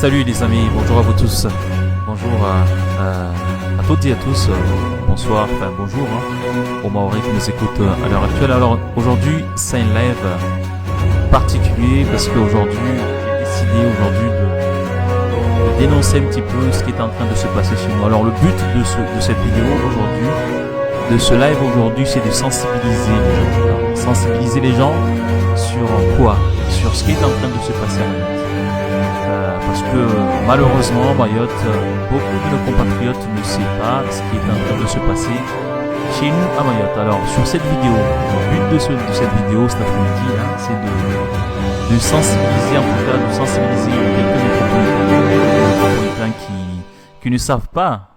Salut les amis, bonjour à vous tous. Bonjour à toutes et à tous. Bonsoir, enfin bonjour aux Maoris qui nous écoutent à l'heure actuelle. Alors aujourd'hui, c'est un live particulier parce qu'aujourd'hui, j'ai décidé de dénoncer un petit peu ce qui est en train de se passer chez nous. Alors le but de cette vidéo aujourd'hui, de ce live aujourd'hui, c'est de sensibiliser les gens. Sensibiliser les gens sur quoi? Sur ce qui est en train de se passer à Mayotte. Parce que malheureusement, Mayotte, beaucoup de nos compatriotes ne savent pas ce qui est en train de se passer chez nous à Mayotte. Alors sur cette vidéo, le but de cette vidéo cet après-midi, c'est de sensibiliser, en tout cas de sensibiliser quelques métropolitains qui ne savent pas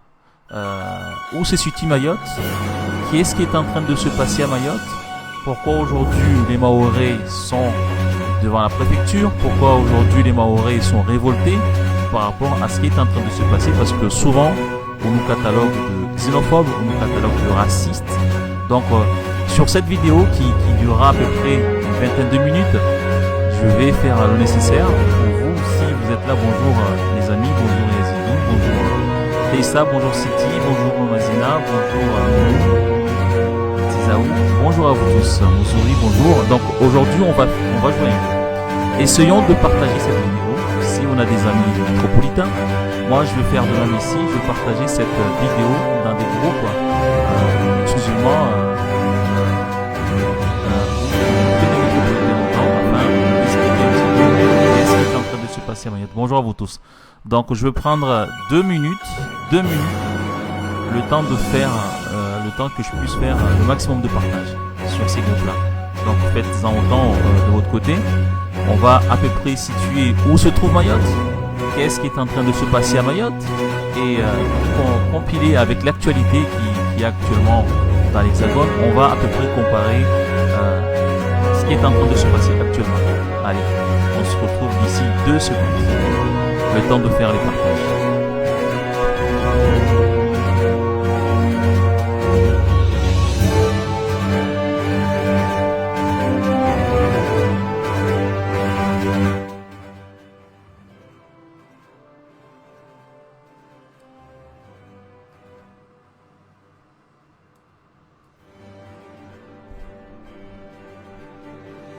où se situe Mayotte, qu'est-ce qui est en train de se passer à Mayotte, pourquoi aujourd'hui les Mahorais sont devant la préfecture, pourquoi aujourd'hui les Mahorais sont révoltés par rapport à ce qui est en train de se passer, parce que souvent on nous catalogue de xénophobes, on nous catalogue de racistes. Donc sur cette vidéo qui durera à peu près une vingtaine de minutes, je vais faire le nécessaire pour vous. Si vous êtes là, bonjour les amis, bonjour les Yazidou, bonjour Teissa, bonjour Siti, bonjour Mazina, bonjour Tizaou, bonjour à vous tous, Moussouri, bonjour. Donc aujourd'hui on va jouer. Essayons de partager cette vidéo. Si on a des amis métropolitains, moi je vais faire de même ici, je vais partager cette vidéo dans des groupes musulmans qu'est-ce qui est en train de se passer à Mayotte. Bonjour à vous tous. Donc je vais prendre 2 minutes, le temps de faire, le temps que je puisse faire le maximum de partage sur ces groupes-là. Donc faites-en autant de votre côté. On va à peu près situer où se trouve Mayotte, qu'est-ce qui est en train de se passer à Mayotte, et compiler avec l'actualité qui est actuellement dans l'Hexagone. On va à peu près comparer ce qui est en train de se passer actuellement. Allez, on se retrouve d'ici 2 secondes. Le temps de faire les partages.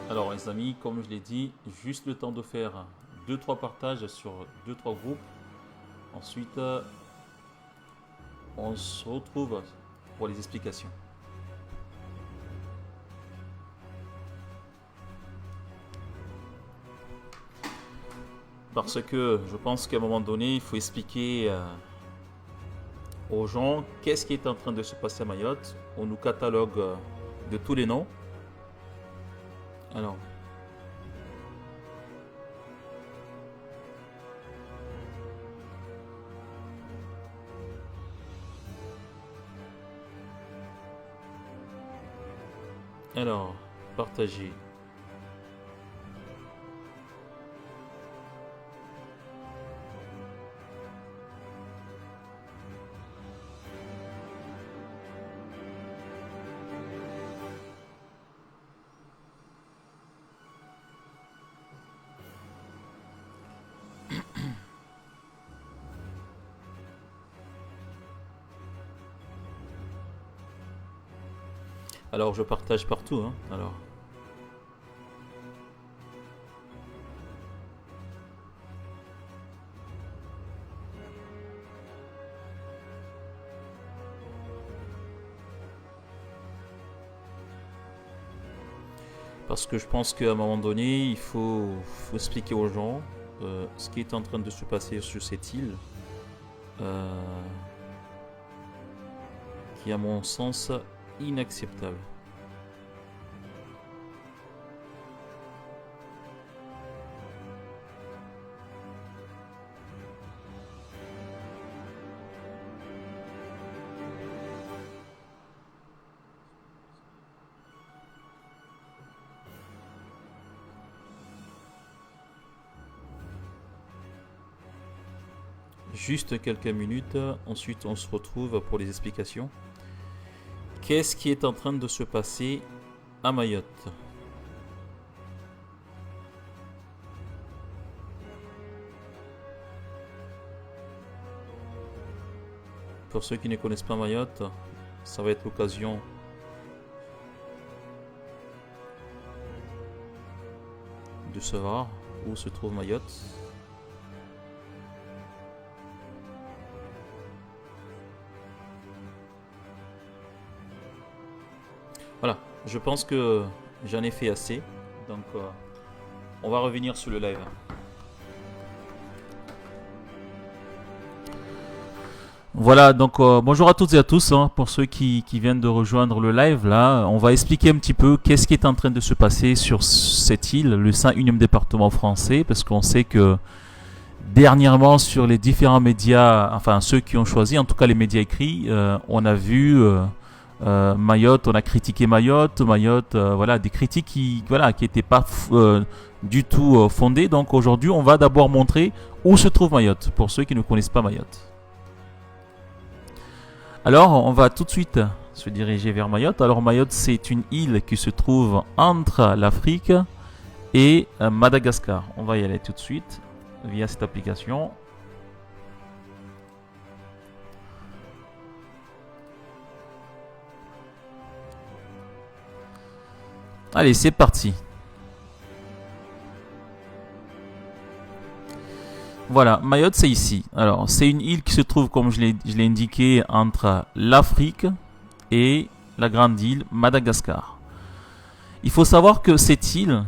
Alors les amis, comme je l'ai dit, juste le temps de faire 2-3 partages sur 2-3 groupes. Ensuite, on se retrouve pour les explications. Parce que je pense qu'à un moment donné, il faut expliquer aux gens qu'est-ce qui est en train de se passer à Mayotte. On nous catalogue de tous les noms. Alors, partager. Alors, je partage partout. Alors. Parce que je pense qu'à un moment donné, il faut expliquer aux gens ce qui est en train de se passer sur cette île. Qui, à mon sens, inacceptable. Juste quelques minutes, ensuite on se retrouve pour les explications. Qu'est-ce qui est en train de se passer à Mayotte? Pour ceux qui ne connaissent pas Mayotte, ça va être l'occasion de savoir où se trouve Mayotte. Voilà, je pense que j'en ai fait assez, donc on va revenir sur le live. Voilà, donc bonjour à toutes et à tous, hein, pour ceux qui viennent de rejoindre le live, là, on va expliquer un petit peu qu'est-ce qui est en train de se passer sur cette île, le 101e département français, parce qu'on sait que dernièrement sur les différents médias, enfin ceux qui ont choisi, en tout cas les médias écrits, on a vu Mayotte, on a critiqué Mayotte, voilà, des critiques qui étaient pas du tout fondées, donc aujourd'hui on va d'abord montrer où se trouve Mayotte, pour ceux qui ne connaissent pas Mayotte. Alors, on va tout de suite se diriger vers Mayotte. Alors, Mayotte, c'est une île qui se trouve entre l'Afrique et Madagascar. On va y aller tout de suite via cette application. Allez, c'est parti. Voilà, Mayotte c'est ici. Alors, c'est une île qui se trouve, comme je l'ai indiqué, entre l'Afrique et la grande île Madagascar. Il faut savoir que cette île,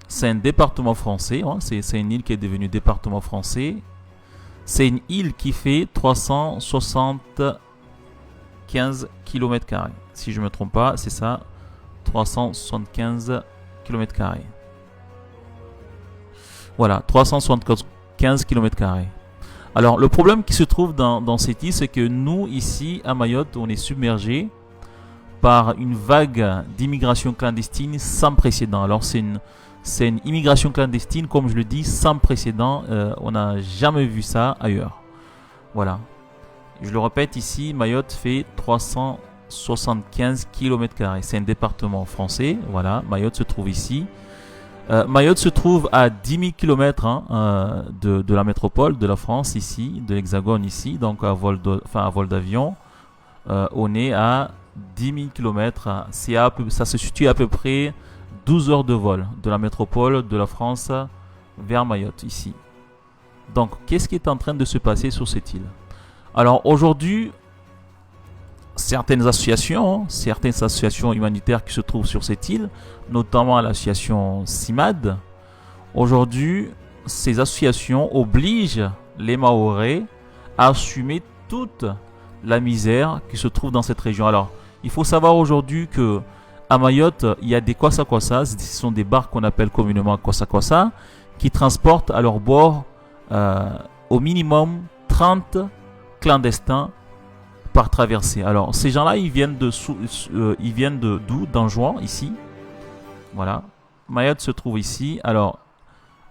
c'est un département français. Hein, c'est une île qui est devenue département français. C'est une île qui fait 375 km². Si je ne me trompe pas, c'est ça, 375 km². Voilà, 375 km². Alors, le problème qui se trouve dans cette île, c'est que nous, ici, à Mayotte, on est submergé par une vague d'immigration clandestine sans précédent. Alors, c'est une immigration clandestine, comme je le dis, sans précédent. On n'a jamais vu ça ailleurs. Voilà. Je le répète ici, Mayotte fait 375 km². C'est un département français. Voilà, Mayotte se trouve ici. Mayotte se trouve à 10 000 km de la métropole de la France ici, de l'Hexagone ici, donc à vol d'avion. On est à 10 000 km. Ça se situe à peu près 12 heures de vol de la métropole de la France vers Mayotte ici. Donc, qu'est-ce qui est en train de se passer sur cette île? Alors aujourd'hui, certaines associations humanitaires qui se trouvent sur cette île, notamment l'association CIMAD, aujourd'hui, ces associations obligent les Mahorais à assumer toute la misère qui se trouve dans cette région. Alors, il faut savoir aujourd'hui que à Mayotte, il y a des kwassa-kwassa, ce sont des barques qu'on appelle communément kwassa-kwassa, qui transportent à leur bord au minimum 30 clandestins par traversée. Alors, ces gens-là, ils viennent d'où? D'Anjouan, ici. Voilà. Mayotte se trouve ici. Alors,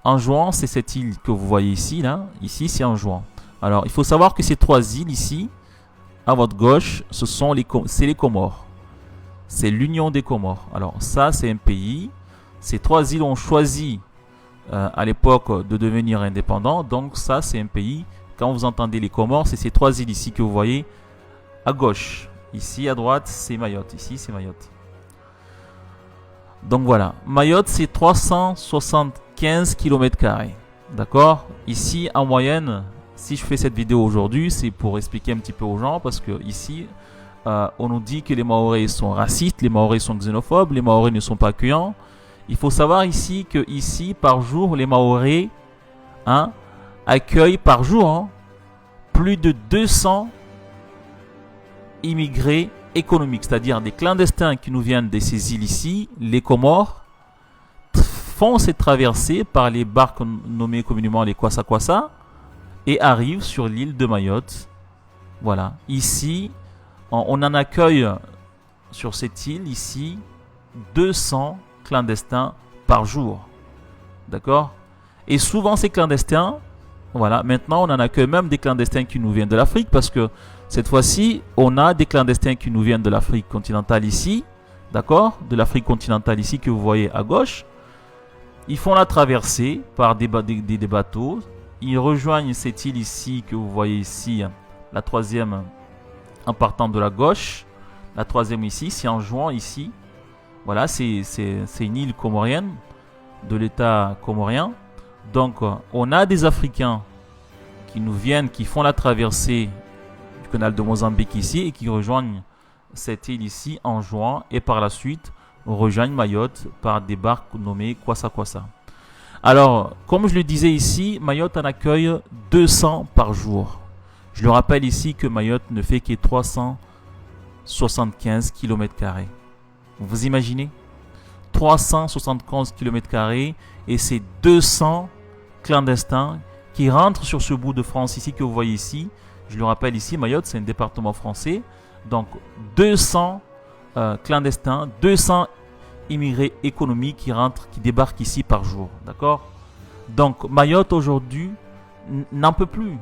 Anjouan, c'est cette île que vous voyez ici, là. Ici, c'est Anjouan. Alors, il faut savoir que ces trois îles ici, à votre gauche, c'est les Comores. C'est l'Union des Comores. Alors, ça, c'est un pays. Ces trois îles ont choisi, à l'époque, de devenir indépendants. Donc, ça, c'est un pays. Quand vous entendez les Comores, c'est ces trois îles ici que vous voyez à gauche. Ici, à droite, c'est Mayotte. Ici, c'est Mayotte. Donc, voilà. Mayotte, c'est 375 km². D'accord? Ici, en moyenne, si je fais cette vidéo aujourd'hui, c'est pour expliquer un petit peu aux gens, parce que ici, on nous dit que les Mahorais sont racistes, les Mahorais sont xénophobes, les Mahorais ne sont pas accueillants. Il faut savoir ici que ici, par jour, les Mahorais accueillent par jour plus de 200 immigrés économiques, c'est-à-dire des clandestins qui nous viennent de ces îles ici, les Comores, font cette traversée par les barques nommées communément les kwassa-kwassa et arrivent sur l'île de Mayotte. Voilà. Ici, on en accueille sur cette île ici 200 clandestins par jour. D'accord? Et souvent ces clandestins, voilà, maintenant on en accueille même des clandestins qui nous viennent de l'Afrique, parce que cette fois-ci, on a des clandestins qui nous viennent de l'Afrique continentale ici, d'accord? De l'Afrique continentale ici que vous voyez à gauche. Ils font la traversée par des bateaux. Ils rejoignent cette île ici que vous voyez ici, la troisième en partant de la gauche. La troisième ici, c'est en jouant ici. Voilà, c'est une île comorienne de l'État comorien. Donc, on a des Africains qui nous viennent, qui font la traversée du canal de Mozambique ici et qui rejoignent cette île ici en juin et par la suite rejoignent Mayotte par des barques nommées Kwassa Kwassa. Alors, comme je le disais ici, Mayotte en accueille 200 par jour. Je le rappelle ici que Mayotte ne fait que 375 km². Vous imaginez 375 km² et c'est 200 clandestins qui rentrent sur ce bout de France ici que vous voyez ici. Je le rappelle ici, Mayotte c'est un département français. Donc 200 clandestins, 200 immigrés économiques qui rentrent, qui débarquent ici par jour. D'accord? Donc Mayotte aujourd'hui n'en peut plus.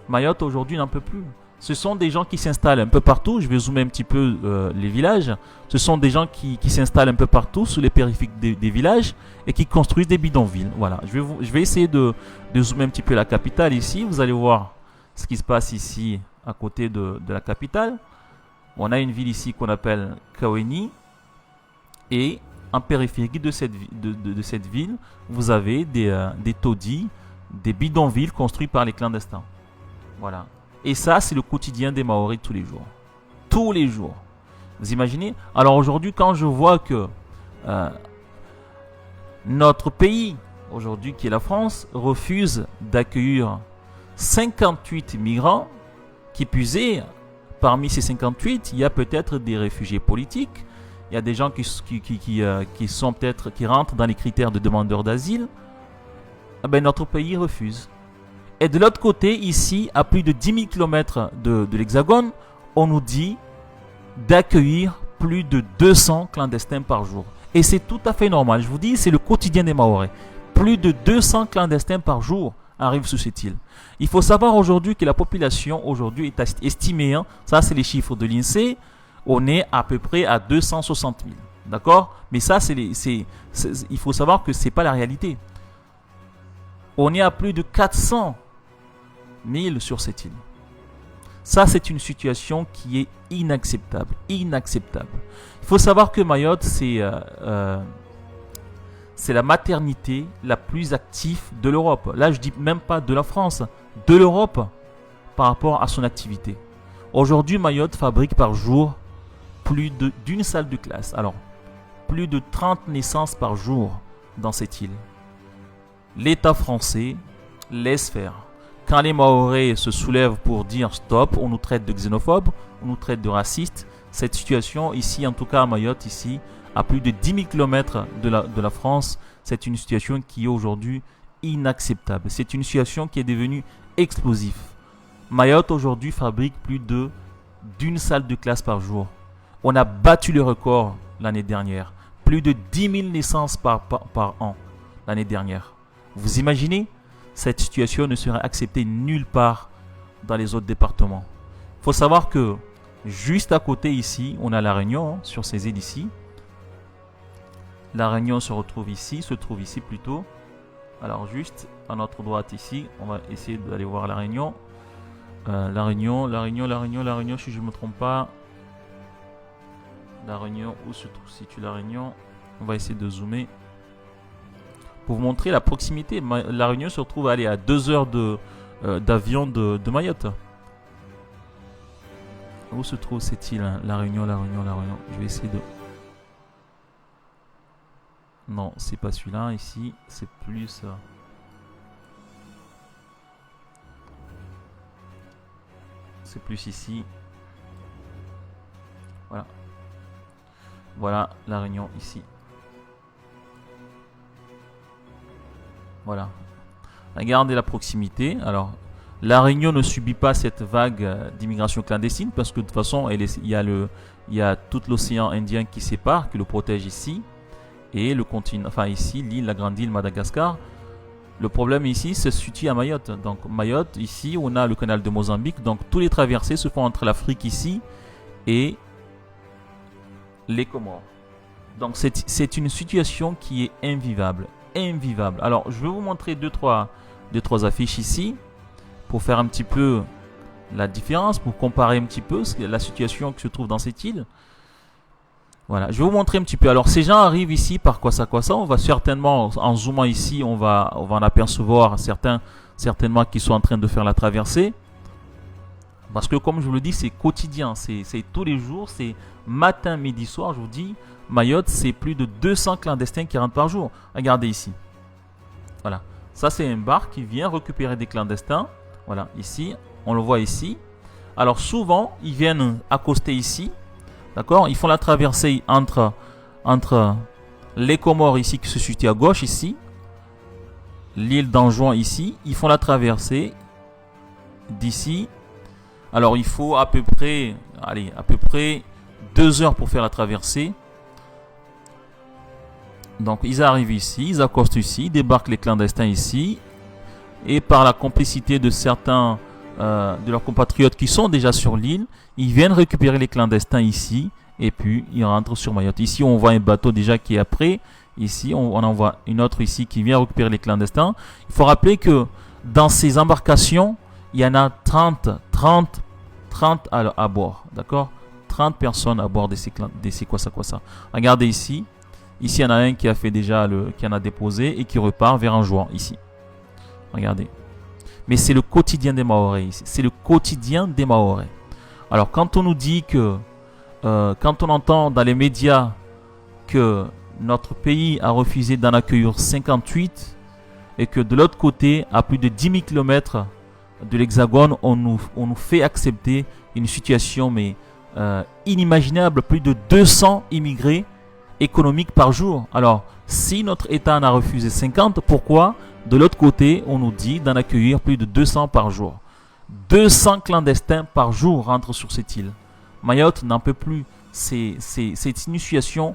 Mayotte aujourd'hui n'en peut plus. Ce sont des gens qui s'installent un peu partout. Je vais zoomer un petit peu les villages. Ce sont des gens qui s'installent un peu partout sous les périphéries des villages et qui construisent des bidonvilles. Voilà. Je vais essayer de zoomer un petit peu la capitale ici. Vous allez voir ce qui se passe ici à côté de la capitale. On a une ville ici qu'on appelle Kaweni. Et en périphérie de cette ville, vous avez des taudis, des bidonvilles construits par les clandestins. Voilà. Et ça, c'est le quotidien des Maoris tous les jours. Tous les jours. Vous imaginez? Alors aujourd'hui, quand je vois que notre pays, aujourd'hui qui est la France, refuse d'accueillir 58 migrants, qui plus est, parmi ces 58, il y a peut-être des réfugiés politiques, il y a des gens qui sont peut-être, qui rentrent dans les critères de demandeurs d'asile, eh ben, notre pays refuse. Et de l'autre côté, ici, à plus de 10 000 km de l'Hexagone, on nous dit d'accueillir plus de 200 clandestins par jour. Et c'est tout à fait normal. Je vous dis, c'est le quotidien des Mahorais. Plus de 200 clandestins par jour arrivent sur cette île. Il faut savoir aujourd'hui que la population aujourd'hui est estimée, ça c'est les chiffres de l'INSEE, on est à peu près à 260 000. D'accord? Mais ça, il faut savoir que ce n'est pas la réalité. On est à plus de 400 000 sur cette île. Ça, c'est une situation qui est inacceptable. Inacceptable. Il faut savoir que Mayotte, c'est la maternité la plus active de l'Europe. Là, je ne dis même pas de la France, de l'Europe par rapport à son activité. Aujourd'hui, Mayotte fabrique par jour plus d'une salle de classe. Alors, plus de 30 naissances par jour dans cette île. L'État français laisse faire. Quand les Mahorais se soulèvent pour dire stop, on nous traite de xénophobes, on nous traite de racistes. Cette situation ici, en tout cas à Mayotte, ici, à plus de 10 000 km de la France, c'est une situation qui est aujourd'hui inacceptable. C'est une situation qui est devenue explosive. Mayotte aujourd'hui fabrique plus d'une salle de classe par jour. On a battu le record l'année dernière. Plus de 10 000 naissances par an l'année dernière. Vous imaginez? Cette situation ne serait acceptée nulle part dans les autres départements. Il faut savoir que juste à côté ici, on a La Réunion, sur ces îles ici. La Réunion se trouve ici plutôt. Alors juste à notre droite ici, on va essayer d'aller voir La Réunion. La Réunion, si je ne me trompe pas. La Réunion, où se situe La Réunion? On va essayer de zoomer. Pour vous montrer la proximité, La Réunion se retrouve à 2 heures d'avion de Mayotte. Où se trouve cette île? La Réunion. Je vais essayer de... Non, c'est pas celui-là. Ici, c'est plus... C'est plus ici. Voilà. Voilà La Réunion ici. Voilà. Regardez la proximité. Alors, La Réunion ne subit pas cette vague d'immigration clandestine parce que de toute façon, il y a tout l'océan Indien qui sépare, qui le protège ici. Et le continent, enfin ici, l'île, la grande île Madagascar. Le problème ici, se situe à Mayotte. Donc Mayotte, ici, on a le canal de Mozambique. Donc tous les traversées se font entre l'Afrique ici et les Comores. Donc c'est une situation qui est invivable. Invivable. Alors je vais vous montrer deux trois affiches ici pour faire un petit peu la différence pour comparer un petit peu la situation qui se trouve dans cette île. Voilà, je vais vous montrer un petit peu. Alors, ces gens arrivent ici par quoi ça. On va certainement, en zoomant ici, on va en apercevoir certainement qui sont en train de faire la traversée. Parce que, comme je vous le dis, c'est quotidien, c'est tous les jours, c'est matin, midi, soir. Je vous dis, Mayotte, c'est plus de 200 clandestins qui rentrent par jour. Regardez ici. Voilà, ça c'est un bar qui vient récupérer des clandestins. Voilà, ici, on le voit ici. Alors, souvent, ils viennent accoster ici. D'accord? Ils font la traversée entre les Comores ici qui se situe à gauche ici, l'île d'Anjouan ici. Ils font la traversée d'ici. Alors il faut à peu près 2 heures pour faire la traversée. Donc ils arrivent ici, ils accostent ici, débarquent les clandestins ici, et par la complicité de certains de leurs compatriotes qui sont déjà sur l'île, ils viennent récupérer les clandestins ici et puis ils rentrent sur Mayotte. Ici on voit un bateau déjà qui est prêt. Ici on en voit une autre ici qui vient récupérer les clandestins. Il faut rappeler que dans ces embarcations, il y en a 30 à bord. D'accord? 30 personnes à bord de ces quoi ça. Regardez ici. Ici il y en a un qui a fait déjà qui en a déposé et qui repart vers Anjouan ici. Regardez. Mais c'est le quotidien des Mahorais ici. C'est le quotidien des Mahorais. Alors quand on nous dit que, quand on entend dans les médias que notre pays a refusé d'en accueillir 58 et que de l'autre côté, à plus de 10 000 km de l'Hexagone, on nous fait accepter une situation inimaginable, plus de 200 immigrés économiques par jour. Alors, si notre État en a refusé 50, pourquoi de l'autre côté, on nous dit d'en accueillir plus de 200 par jour? 200 clandestins par jour rentrent sur cette île. Mayotte n'en peut plus. C'est une situation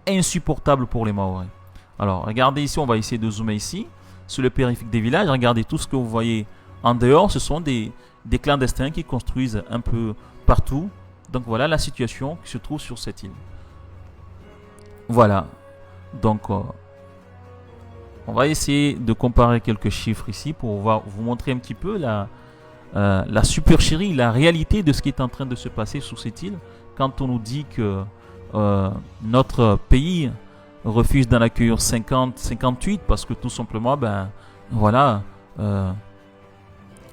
insupportable pour les Mahorais. Alors, regardez ici, on va essayer de zoomer ici, sur le périphérique des villages. Regardez tout ce que vous voyez en dehors. Ce sont des clandestins qui construisent un peu partout. Donc, voilà la situation qui se trouve sur cette île. Voilà. Donc, on va essayer de comparer quelques chiffres ici pour vous montrer un petit peu la supercherie, la réalité de ce qui est en train de se passer sur cette île. Quand on nous dit que notre pays refuse d'en accueillir 58 parce que tout simplement,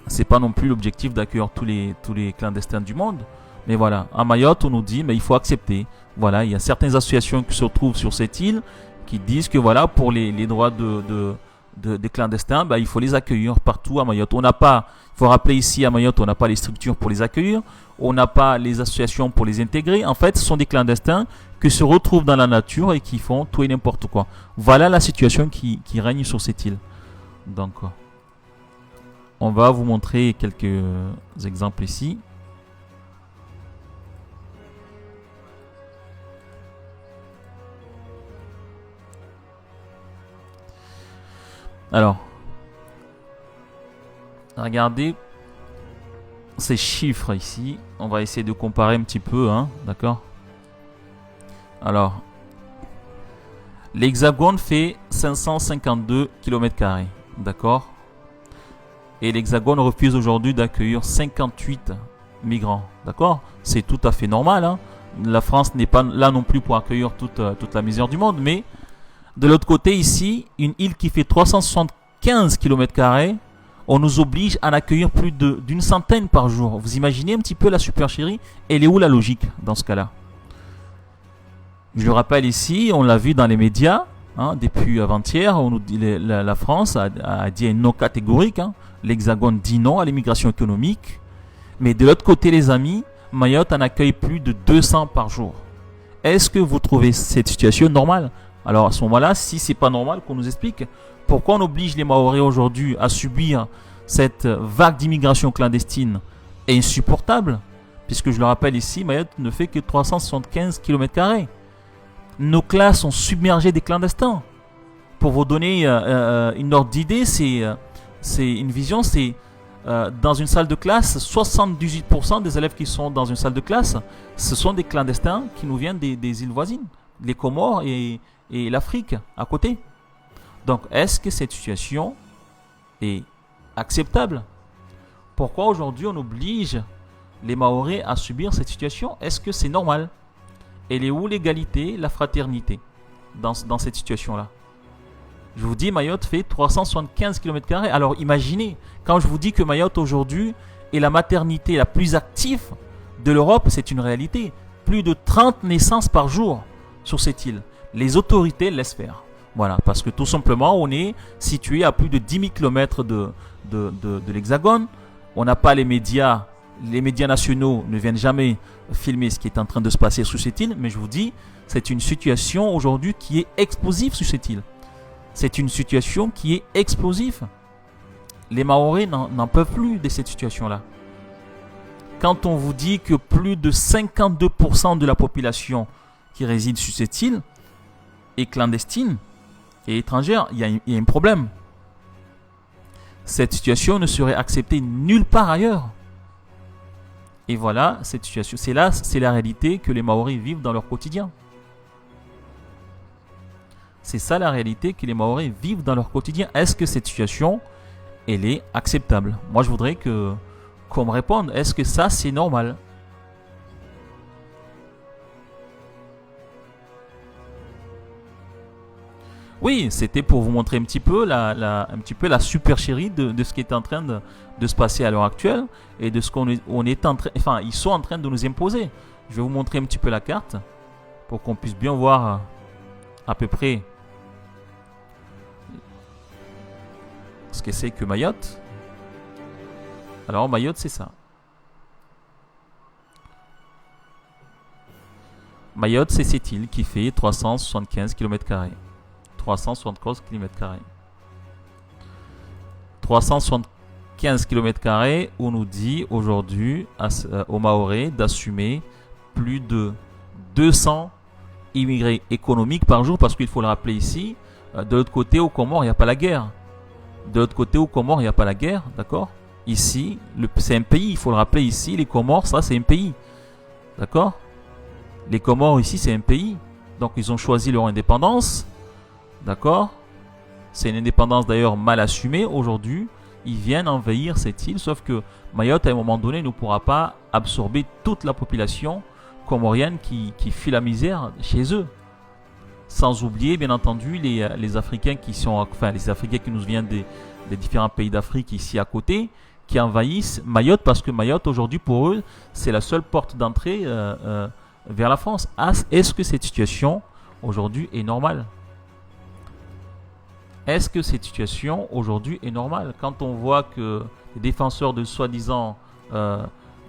c'est pas non plus l'objectif d'accueillir tous les clandestins du monde. Mais voilà, à Mayotte, on nous dit, mais il faut accepter. Voilà, il y a certaines associations qui se retrouvent sur cette île qui disent que voilà, pour les droits des clandestins, il faut les accueillir partout à Mayotte. Il faut rappeler ici à Mayotte, on n'a pas les structures pour les accueillir, on n'a pas les associations pour les intégrer. En fait, ce sont des clandestins qui se retrouvent dans la nature et qui font tout et n'importe quoi. Voilà la situation qui règne sur cette île. Donc, on va vous montrer quelques exemples ici. Alors, regardez ces chiffres ici. On va essayer de comparer un petit peu, d'accord? Alors, l'Hexagone fait 552 km², d'accord? Et l'Hexagone refuse aujourd'hui d'accueillir 58 migrants, d'accord? C'est tout à fait normal, La France n'est pas là non plus pour accueillir toute la misère du monde, mais de l'autre côté ici, une île qui fait 375 km², on nous oblige à en accueillir plus d'une centaine par jour. Vous imaginez un petit peu la supercherie? Elle est où la logique dans ce cas-là? Je le rappelle ici, on l'a vu dans les médias, depuis avant-hier, on nous dit la France a dit un non catégorique. L'Hexagone dit non à l'immigration économique. Mais de l'autre côté, les amis, Mayotte en accueille plus de 200 par jour. Est-ce que vous trouvez cette situation normale? Alors à ce moment-là, si c'est pas normal, qu'on nous explique pourquoi on oblige les Mahorais aujourd'hui à subir cette vague d'immigration clandestine insupportable, puisque je le rappelle ici, Mayotte ne fait que 375 km². Nos classes sont submergées des clandestins. Pour vous donner une ordre d'idée, c'est une vision, c'est dans une salle de classe, 78% des élèves qui sont dans une salle de classe, ce sont des clandestins qui nous viennent des îles voisines, les Comores et l'Afrique à côté. Donc, est-ce que cette situation est acceptable? Pourquoi aujourd'hui on oblige les Mahorais à subir cette situation? Est-ce que c'est normal? Elle est où l'égalité, la fraternité dans cette situation-là? Je vous dis, Mayotte fait 375 km². Alors imaginez, quand je vous dis que Mayotte aujourd'hui est la maternité la plus active de l'Europe, c'est une réalité. Plus de 30 naissances par jour sur cette île. Les autorités laissent faire. Voilà, parce que tout simplement, on est situé à plus de 10 000 km de l'Hexagone. On n'a pas les médias nationaux ne viennent jamais filmer ce qui est en train de se passer sur cette île. Mais je vous dis, c'est une situation aujourd'hui qui est explosive sur cette île. C'est une situation qui est explosive. Les Mahorais n'en peuvent plus de cette situation-là. Quand on vous dit que plus de 52% de la population qui réside sur cette île est clandestine et étrangère, il y a un problème. Cette situation ne serait acceptée nulle part ailleurs. Et voilà, cette situation, c'est la réalité que les Mahorais vivent dans leur quotidien. C'est ça la réalité que les Mahorais vivent dans leur quotidien. Est-ce que cette situation, elle est acceptable? Moi, je voudrais qu'on me réponde. Est-ce que ça, c'est normal? Oui, c'était pour vous montrer un petit peu la supercherie de ce qui est en train de se passer à l'heure actuelle et de ce on est en train, enfin, ils sont en train de nous imposer. Je vais vous montrer un petit peu la carte pour qu'on puisse bien voir à peu près ce que c'est que Mayotte. Alors Mayotte, c'est ça. Mayotte, c'est cette île qui fait 375 km². 375 km². 375 km², on nous dit aujourd'hui aux Mahorais d'assumer plus de 200 immigrés économiques par jour, parce qu'il faut le rappeler ici, de l'autre côté aux Comores, il n'y a pas la guerre. De l'autre côté aux Comores, il n'y a pas la guerre, d'accord? Ici, c'est un pays, il faut le rappeler ici, les Comores, ça c'est un pays. D'accord? Les Comores ici, c'est un pays. Donc ils ont choisi leur indépendance. D'accord? C'est une indépendance d'ailleurs mal assumée. Aujourd'hui, ils viennent envahir cette île, sauf que Mayotte, à un moment donné, ne pourra pas absorber toute la population comorienne qui fuit la misère chez eux. Sans oublier, bien entendu, les Africains qui sont, enfin, les Africains qui nous viennent des différents pays d'Afrique ici à côté, qui envahissent Mayotte, parce que Mayotte, aujourd'hui, pour eux, c'est la seule porte d'entrée vers la France. Est-ce que cette situation, aujourd'hui, est normale? Est-ce que cette situation, aujourd'hui, est normale? Quand on voit que les défenseurs de soi-disant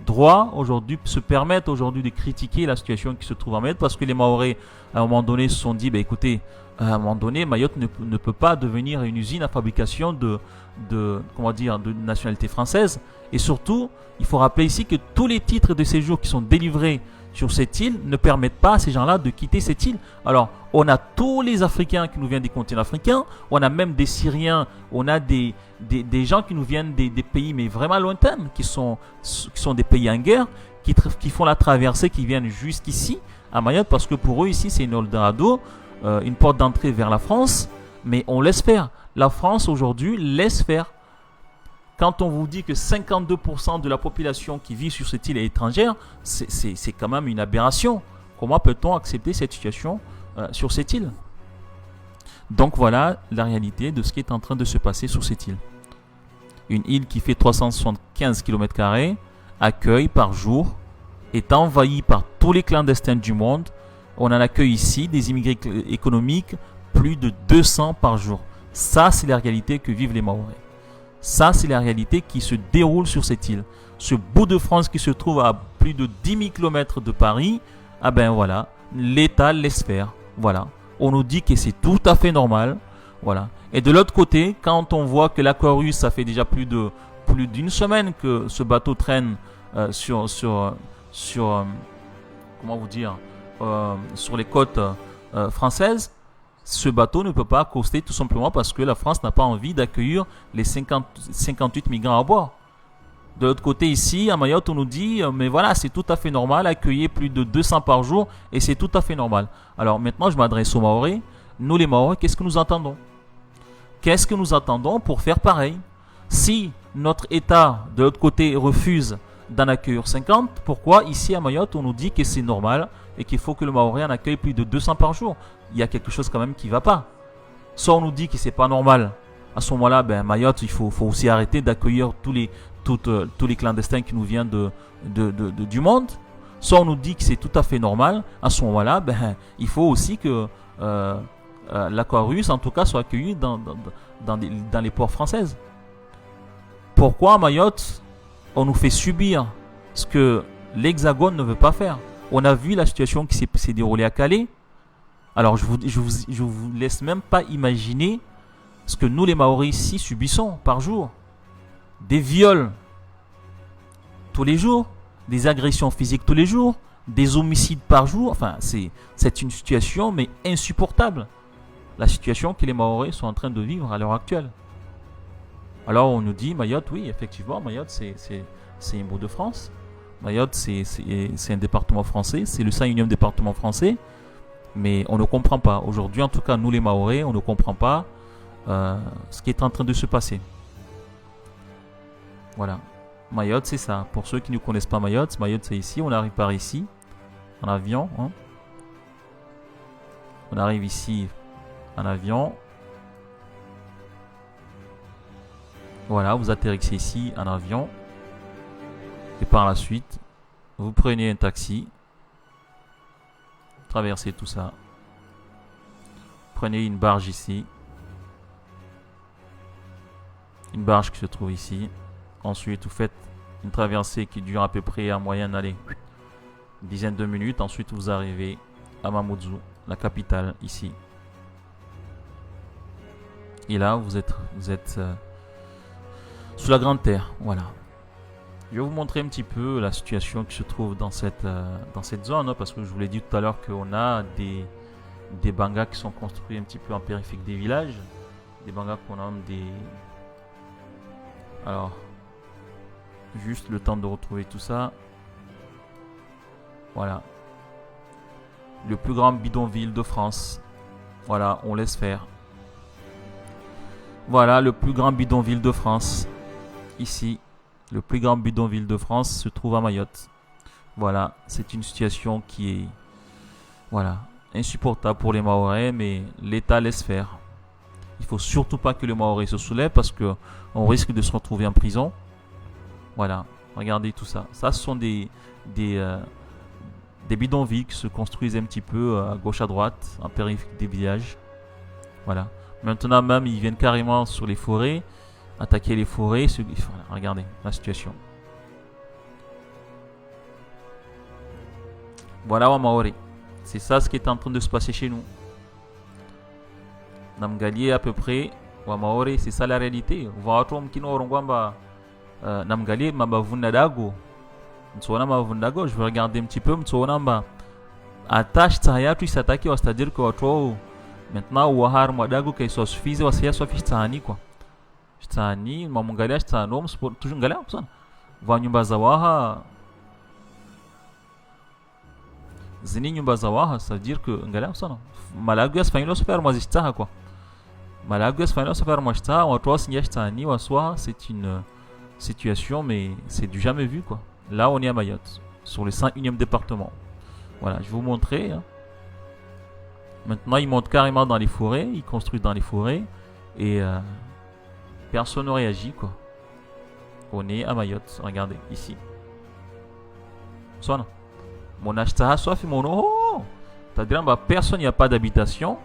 droits, aujourd'hui, se permettent aujourd'hui de critiquer la situation qui se trouve en Mayotte, parce que les Mahorais, à un moment donné, se sont dit, bah, écoutez, à un moment donné, Mayotte ne peut pas devenir une usine à fabrication de nationalité française. Et surtout, il faut rappeler ici que tous les titres de séjour qui sont délivrés sur cette île ne permettent pas à ces gens-là de quitter cette île. Alors, on a tous les Africains qui nous viennent des continents africains, on a même des Syriens, on a des gens qui nous viennent des pays mais vraiment lointains, qui sont des pays en guerre, qui font la traversée, qui viennent jusqu'ici à Mayotte, parce que pour eux ici c'est une Eldorado, une porte d'entrée vers la France, mais on laisse faire. La France aujourd'hui laisse faire. Quand on vous dit que 52% de la population qui vit sur cette île est étrangère, c'est quand même une aberration. Comment peut-on accepter cette situation sur cette île? Donc voilà la réalité de ce qui est en train de se passer sur cette île. Une île qui fait 375 km², accueille par jour, est envahie par tous les clandestins du monde. On en accueille ici des immigrés économiques, plus de 200 par jour. Ça, c'est la réalité que vivent les Mahorais. Ça, c'est la réalité qui se déroule sur cette île. Ce bout de France qui se trouve à plus de 10 000 km de Paris, ah ben voilà, l'État laisse faire. Voilà. On nous dit que c'est tout à fait normal. Voilà. Et de l'autre côté, quand on voit que l'Aquarius, ça fait déjà plus d'une semaine que ce bateau traîne sur les côtes françaises, ce bateau ne peut pas accoster tout simplement parce que la France n'a pas envie d'accueillir les 58 migrants à bord. De l'autre côté ici, à Mayotte, on nous dit, mais voilà, c'est tout à fait normal, accueillir plus de 200 par jour, et c'est tout à fait normal. Alors maintenant, je m'adresse aux Mahorais. Nous les Mahorais, qu'est-ce que nous attendons? Qu'est-ce que nous attendons pour faire pareil? Si notre État, de l'autre côté, refuse d'en accueillir 50, pourquoi ici à Mayotte, on nous dit que c'est normal et qu'il faut que le Mahorais en accueille plus de 200 par jour? Il y a quelque chose quand même qui ne va pas. Soit on nous dit que c'est pas normal. À ce moment-là, Mayotte, il faut aussi arrêter d'accueillir tous les clandestins qui nous viennent du monde. Soit on nous dit que c'est tout à fait normal. À ce moment-là, il faut aussi que l'Aquarius, en tout cas, soit accueilli dans les ports françaises. Pourquoi à Mayotte, on nous fait subir ce que l'Hexagone ne veut pas faire? On a vu la situation qui s'est déroulée à Calais. Alors, je vous laisse même pas imaginer ce que nous, les Maoris, ici, subissons par jour. Des viols tous les jours, des agressions physiques tous les jours, des homicides par jour. Enfin, c'est une situation, mais insupportable. La situation que les Maoris sont en train de vivre à l'heure actuelle. Alors, on nous dit, Mayotte, oui, effectivement, Mayotte, c'est un bout de France. Mayotte, c'est un département français, c'est le 101e département français. Mais on ne comprend pas. Aujourd'hui, en tout cas, nous les Mahorais, on ne comprend pas ce qui est en train de se passer. Voilà. Mayotte, c'est ça. Pour ceux qui ne connaissent pas Mayotte, Mayotte, c'est ici. On arrive par ici, en avion. Hein. On arrive ici, en avion. Voilà, vous atterrissez ici, en avion. Et par la suite, vous prenez un taxi. Traversez tout ça. Prenez une barge ici. Une barge qui se trouve ici. Ensuite, vous faites une traversée qui dure à peu près en moyenne, allez, une dizaine de minutes. Ensuite, vous arrivez à Mamoudzou, la capitale, ici. Et là, vous êtes sous la Grande Terre. Voilà. Je vais vous montrer un petit peu la situation qui se trouve dans cette zone, hein, parce que je vous l'ai dit tout à l'heure qu'on a des bangas qui sont construits un petit peu en périphérie des villages. Des bangas qu'on nomme des... Alors, juste le temps de retrouver tout ça. Voilà. Le plus grand bidonville de France. Voilà, on laisse faire. Voilà, le plus grand bidonville de France. Ici. Le plus grand bidonville de France se trouve à Mayotte. Voilà, c'est une situation qui est insupportable pour les Mahorais, mais l'État laisse faire. Il faut surtout pas que les Mahorais se soulèvent parce qu'on risque de se retrouver en prison. Voilà, regardez tout ça. Ça, ce sont des bidonvilles qui se construisent un petit peu à gauche à droite, en périphérie des villages. Voilà. Maintenant même, ils viennent carrément sur les forêts. Attaquer les forêts, regardez la situation. Voilà Wamaoré. C'est ça ce qui est en train de se passer chez nous. Namgali à peu près. Wamaoré, c'est ça la réalité. Namgali mabavunadago. Je vais regarder un petit peu. Attache Tsahayatu s'attaquer, c'est-à-dire que maintenant Wahar Madago qui soit suffisant, c'est suffisant quoi. Stani mamungalia stano toujours ngalia sana va nyumba za waha zini nyumba za waha, ça veut dire que ngalia sana malagu espanhol super mazista quoi. Malagu espanhol super mazista watu wasinyastani waswa, c'est une situation mais c'est du jamais vu quoi. Là on est à Mayotte sur le 101e département. Voilà, je vais vous montrer hein. Maintenant ils montent carrément dans les forêts, ils construisent dans les forêts et personne ne réagit quoi. On est à Mayotte, regardez ici. Son. Mon achetaha soit fait mon oh. C'est-à-dire personne, il n'y a pas d'habitation.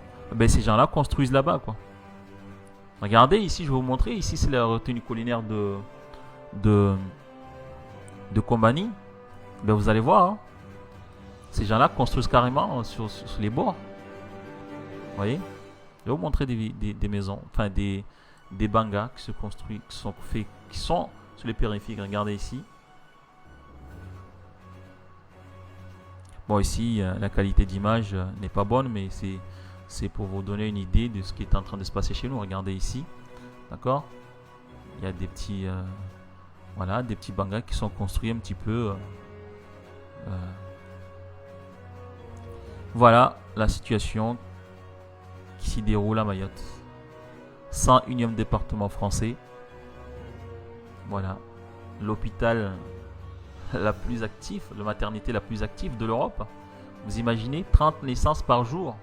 Ces gens-là construisent là-bas quoi. Regardez ici, je vais vous montrer. Ici c'est la retenue collinaire de Kombani. Vous allez voir. Hein. Ces gens-là construisent carrément sur les bords. Vous voyez. Je vais vous montrer des maisons, enfin des bangas qui se construisent, qui sont sur les périphériques. Regardez ici. Bon, ici, la qualité d'image n'est pas bonne, mais c'est pour vous donner une idée de ce qui est en train de se passer chez nous. Regardez ici. D'accord? Il y a des petits, des petits bangas qui sont construits un petit peu. Voilà la situation qui s'y déroule à Mayotte. 101e département français. Voilà. L'hôpital la plus active, la maternité la plus active de l'Europe. Vous imaginez 30 naissances par jour.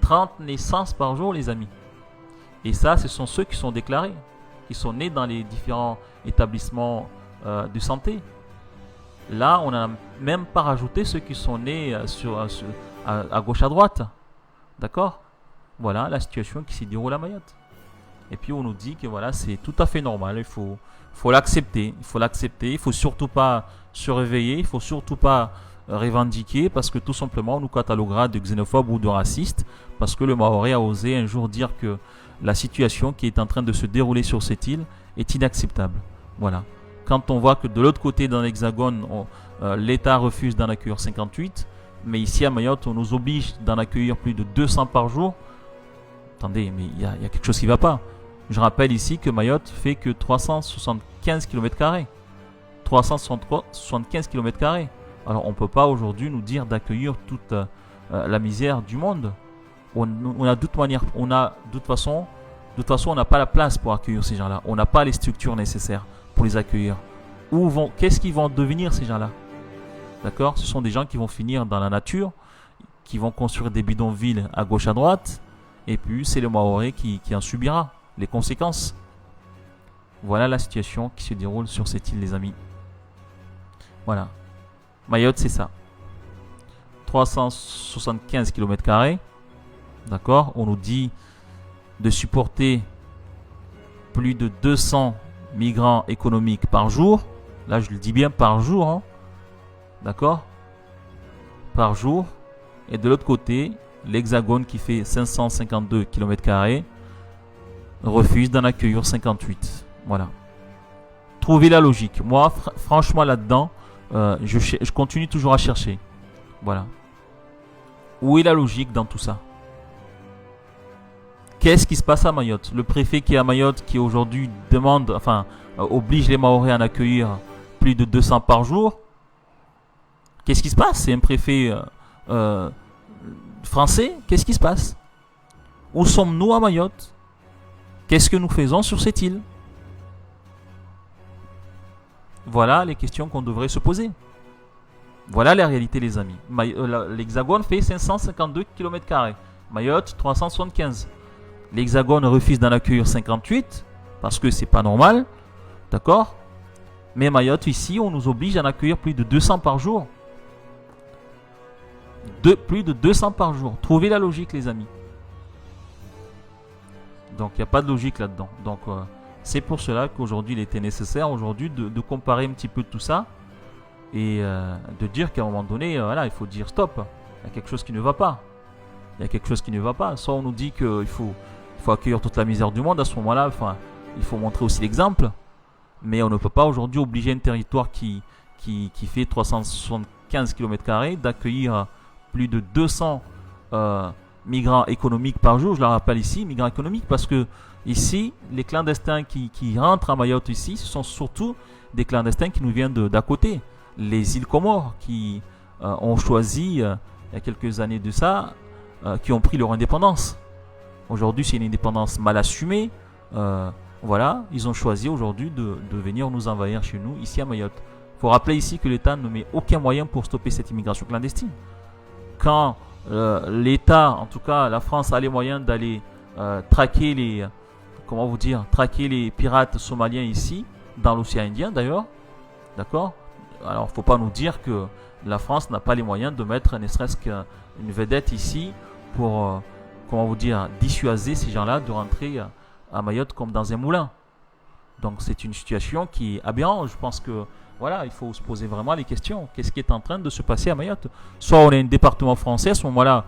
30 naissances par jour, les amis. Et ça, ce sont ceux qui sont déclarés, qui sont nés dans les différents établissements de santé. Là, on n'a même pas rajouté ceux qui sont nés à gauche, à droite. D'accord? Voilà la situation qui s'y déroule à Mayotte. Et puis on nous dit que voilà, c'est tout à fait normal. Il faut l'accepter. Il faut l'accepter. Il faut surtout pas se réveiller. Il faut surtout pas revendiquer parce que tout simplement on nous cataloguera de xénophobes ou de racistes parce que le Mahorais a osé un jour dire que la situation qui est en train de se dérouler sur cette île est inacceptable. Voilà. Quand on voit que de l'autre côté dans l'Hexagone, l'État refuse d'en accueillir 58, mais ici à Mayotte, on nous oblige d'en accueillir plus de 200 par jour. Attendez, mais il y a quelque chose qui ne va pas. Je rappelle ici que Mayotte fait que 375 km². 375 km². Alors on ne peut pas aujourd'hui nous dire d'accueillir toute la misère du monde. On a de toute manière, de toute façon, on n'a pas la place pour accueillir ces gens-là. On n'a pas les structures nécessaires pour les accueillir. Qu'est-ce qu'ils vont devenir ces gens-là? D'accord? Ce sont des gens qui vont finir dans la nature, qui vont construire des bidonvilles à gauche à droite, et puis c'est le Mahorais qui en subira les conséquences. Voilà la situation qui se déroule sur cette île, les amis. Voilà. Mayotte, c'est ça. 375 km². D'accord? On nous dit de supporter plus de 200 migrants économiques par jour. Là, je le dis bien par jour. Hein. D'accord? Par jour. Et de l'autre côté, l'Hexagone qui fait 552 km² refuse d'en accueillir 58. Voilà. Trouvez la logique. Moi, franchement, là-dedans, je continue toujours à chercher. Voilà. Où est la logique dans tout ça? Qu'est-ce qui se passe à Mayotte? Le préfet qui est à Mayotte, qui aujourd'hui oblige les Mahorais à en accueillir plus de 200 par jour. Qu'est-ce qui se passe? C'est un préfet français. Qu'est-ce qui se passe? Où sommes-nous à Mayotte? Qu'est-ce que nous faisons sur cette île? Voilà les questions qu'on devrait se poser. Voilà la réalité, les amis. L'Hexagone fait 552 km². Mayotte, 375. L'Hexagone refuse d'en accueillir 58 parce que c'est pas normal. D'accord? Mais Mayotte, ici, on nous oblige à en accueillir plus de 200 par jour. Plus de 200 par jour. Trouvez la logique, les amis. Donc, il n'y a pas de logique là-dedans. Donc, c'est pour cela qu'aujourd'hui, il était nécessaire aujourd'hui de comparer un petit peu tout ça et de dire qu'à un moment donné, voilà, il faut dire stop. Il y a quelque chose qui ne va pas. Il y a quelque chose qui ne va pas. Soit on nous dit qu'il faut accueillir toute la misère du monde. À ce moment-là, il faut montrer aussi l'exemple. Mais on ne peut pas aujourd'hui obliger un territoire qui fait 375 km² d'accueillir plus de 200 migrants économiques par jour. Je le rappelle ici, migrants économiques, parce que ici, les clandestins qui rentrent à Mayotte ici, ce sont surtout des clandestins qui nous viennent d'à côté. Les îles Comores qui ont choisi, il y a quelques années de ça, qui ont pris leur indépendance. Aujourd'hui, c'est une indépendance mal assumée. Voilà, ils ont choisi aujourd'hui de venir nous envahir chez nous, ici à Mayotte. Il faut rappeler ici que l'État ne met aucun moyen pour stopper cette immigration clandestine. Quand l'État, en tout cas la France, a les moyens d'aller traquer les pirates somaliens ici, dans l'océan Indien d'ailleurs, d'accord? Alors, il ne faut pas nous dire que la France n'a pas les moyens de mettre ne serait-ce qu'une vedette ici pour, dissuader ces gens-là de rentrer à Mayotte comme dans un moulin. Donc, c'est une situation qui est aberrante. Je pense que, voilà, il faut se poser vraiment les questions. Qu'est-ce qui est en train de se passer à Mayotte? Soit on est un département français, à ce moment-là,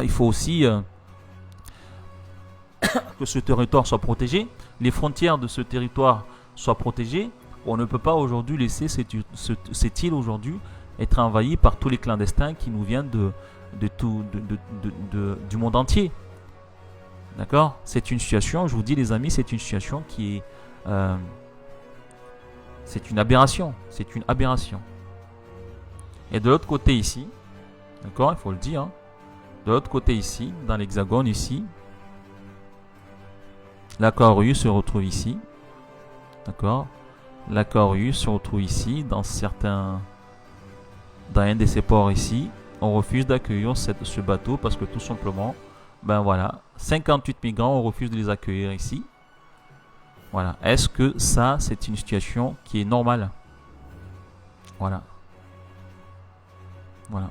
il faut aussi que ce territoire soit protégé, les frontières de ce territoire soient protégées. On ne peut pas aujourd'hui laisser cette île aujourd'hui être envahie par tous les clandestins qui nous viennent du monde entier. D'accord? C'est une situation, je vous dis les amis, c'est une situation qui est... c'est une aberration. C'est une aberration. Et de l'autre côté ici, d'accord, il faut le dire, hein, de l'autre côté ici, dans l'Hexagone ici, l'accord EU se retrouve ici. D'accord? l'Aquarius, surtout ici, dans un de ces ports ici, on refuse d'accueillir ce bateau parce que tout simplement, ben voilà, 58 migrants, on refuse de les accueillir ici. Voilà. Est-ce que ça, c'est une situation qui est normale? Voilà. Voilà.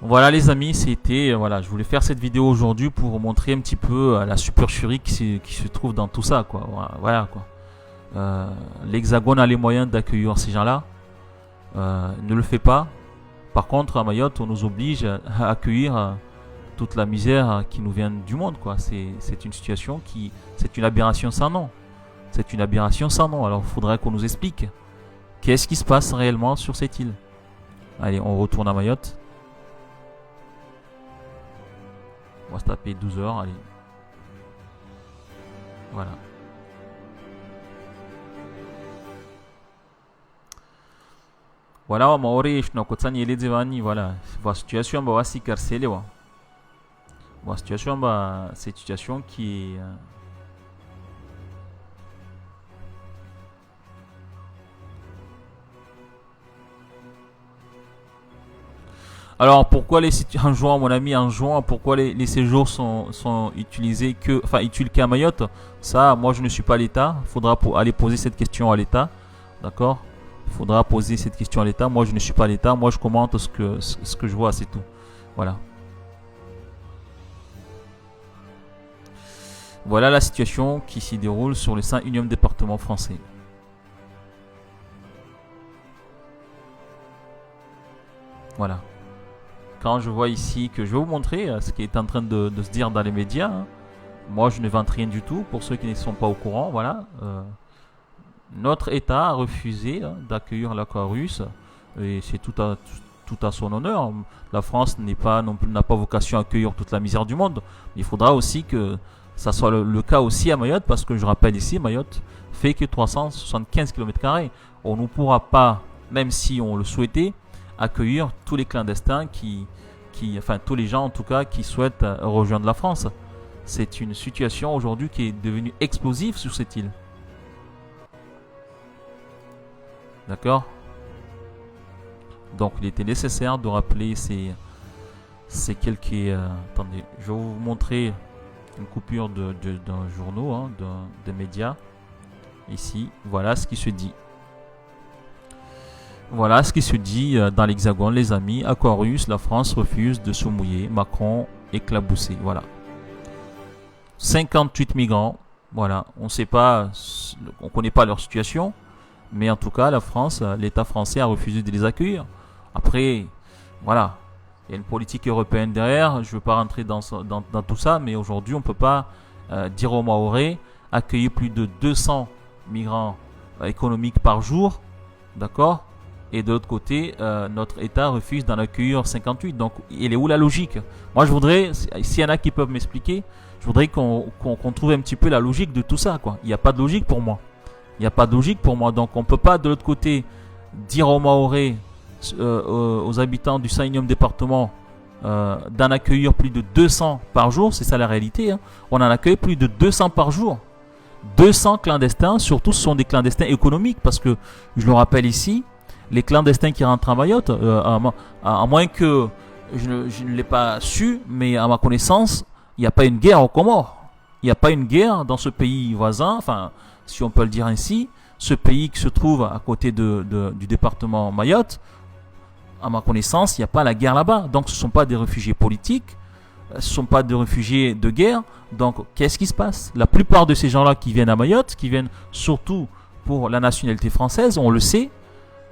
Voilà les amis, c'était voilà, je voulais faire cette vidéo aujourd'hui pour vous montrer un petit peu la supercherie qui se trouve dans tout ça, quoi. Voilà quoi. L'Hexagone a les moyens d'accueillir ces gens-là, ne le fait pas. Par contre, à Mayotte, on nous oblige à accueillir toute la misère qui nous vient du monde, quoi. C'est une situation c'est une aberration sans nom. C'est une aberration sans nom. Alors, il faudrait qu'on nous explique qu'est-ce qui se passe réellement sur cette île. Allez, on retourne à Mayotte. On va se taper 12 heures, allez. Voilà. Voilà, maori je n'ai les devani, voilà. La situation va si carcelle, wa. La situation bah c'est une situation qui est alors pourquoi en juin, mon ami, en juin, pourquoi les séjours sont utilisés utiles qu'à Mayotte? Ça, moi je ne suis pas l'État. Il faudra aller poser cette question à l'État. D'accord? Il faudra poser cette question à l'État. Moi je ne suis pas l'État. Moi je commente ce que je vois, c'est tout. Voilà. Voilà la situation qui s'y déroule sur le 101e département français. Voilà. Quand je vois ici que je vais vous montrer ce qui est en train de se dire dans les médias, hein. Moi je ne vante rien du tout pour ceux qui ne sont pas au courant. Voilà, notre État a refusé d'accueillir l'Aquarius et c'est tout à son honneur. La France n'a pas vocation à accueillir toute la misère du monde. Il faudra aussi que ça soit le cas aussi à Mayotte, parce que je rappelle ici, Mayotte fait que 375 km². On ne pourra pas, même si on le souhaitait, accueillir tous les clandestins enfin tous les gens en tout cas qui souhaitent rejoindre la France. C'est une situation aujourd'hui qui est devenue explosive sur cette île. D'accord? Donc il était nécessaire de rappeler ces quelques... attendez, je vais vous montrer une coupure d'un journaux, hein, des médias. Ici, voilà ce qui se dit. Voilà ce qui se dit dans l'Hexagone, les amis. Aquarius, la France refuse de se mouiller. Macron éclaboussé. Voilà. 58 migrants. Voilà. On ne connaît pas leur situation. Mais en tout cas, la France, l'État français a refusé de les accueillir. Après, voilà. Il y a une politique européenne derrière. Je ne veux pas rentrer dans tout ça. Mais aujourd'hui, on ne peut pas dire aux Mahorais accueillir plus de 200 migrants économiques par jour. D'accord? Et de l'autre côté, notre État refuse d'en accueillir 58. Donc, il est où la logique? Moi, je voudrais, s'il y en a qui peuvent m'expliquer, je voudrais qu'on trouve un petit peu la logique de tout ça, quoi. Il n'y a pas de logique pour moi. Il n'y a pas de logique pour moi. Donc, on ne peut pas, de l'autre côté, dire aux Mahorais, aux habitants du 101e département, d'en accueillir plus de 200 par jour. C'est ça la réalité, hein. On en accueille plus de 200 par jour. 200 clandestins, surtout ce sont des clandestins économiques, parce que, je le rappelle ici, les clandestins qui rentrent à Mayotte, à moins que je ne l'ai pas su, mais à ma connaissance, il n'y a pas une guerre aux Comores. Il n'y a pas une guerre dans ce pays voisin, enfin, si on peut le dire ainsi, ce pays qui se trouve à côté du département Mayotte. À ma connaissance, il n'y a pas la guerre là-bas. Donc, ce ne sont pas des réfugiés politiques, ce ne sont pas des réfugiés de guerre. Donc, qu'est-ce qui se passe? La plupart de ces gens-là qui viennent à Mayotte, qui viennent surtout pour la nationalité française, on le sait.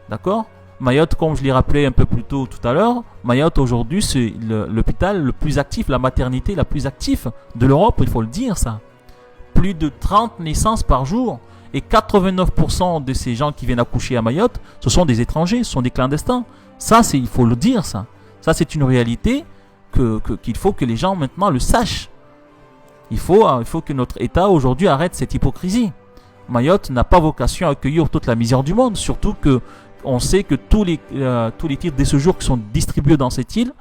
D'accord? Mayotte, comme je l'ai rappelé un peu plus tôt tout à l'heure, Mayotte aujourd'hui c'est l'hôpital le plus actif, la maternité la plus active de l'Europe, il faut le dire ça. Plus de 30 naissances par jour et 89% de ces gens qui viennent accoucher à Mayotte, ce sont des étrangers, ce sont des clandestins. Ça, il faut le dire ça. Ça c'est une réalité qu'il faut que les gens maintenant le sachent. Il faut que notre État aujourd'hui arrête cette hypocrisie. Mayotte n'a pas vocation à accueillir toute la misère du monde, surtout que on sait que tous les titres de séjour qui sont distribués dans cette île,